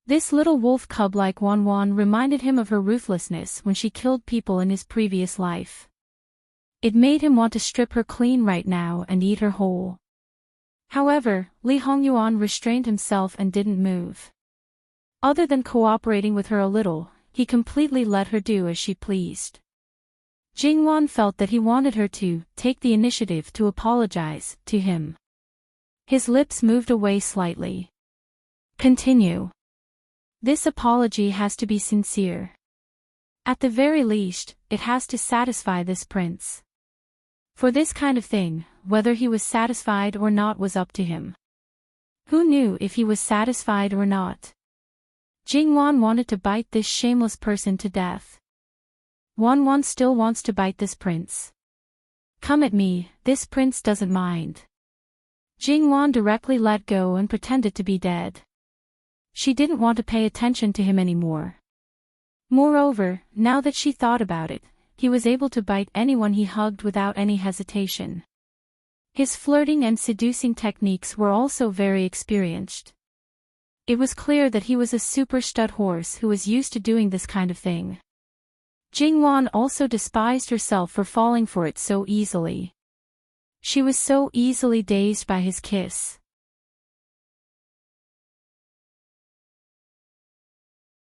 This little wolf cub like Wan reminded him of her ruthlessness when she killed people in his previous life. It made him want to strip her clean right now and eat her whole. However, Li Hongyuan restrained himself and didn't move. Other than cooperating with her a little, he completely let her do as she pleased. Jingwan felt that he wanted her to take the initiative to apologize to him. His lips moved away slightly. Continue. This apology has to be sincere. At the very least, it has to satisfy this prince. For this kind of thing, whether he was satisfied or not was up to him. Who knew if he was satisfied or not? Jingwan wanted to bite this shameless person to death. Wan still wants to bite this prince. Come at me, this prince doesn't mind. Jingwan directly let go and pretended to be dead. She didn't want to pay attention to him anymore. Moreover, now that she thought about it, he was able to bite anyone he hugged without any hesitation. His flirting and seducing techniques were also very experienced. It was clear that he was a super stud horse who was used to doing this kind of thing. Jingwan also despised herself for falling for it so easily. She was so easily dazed by his kiss.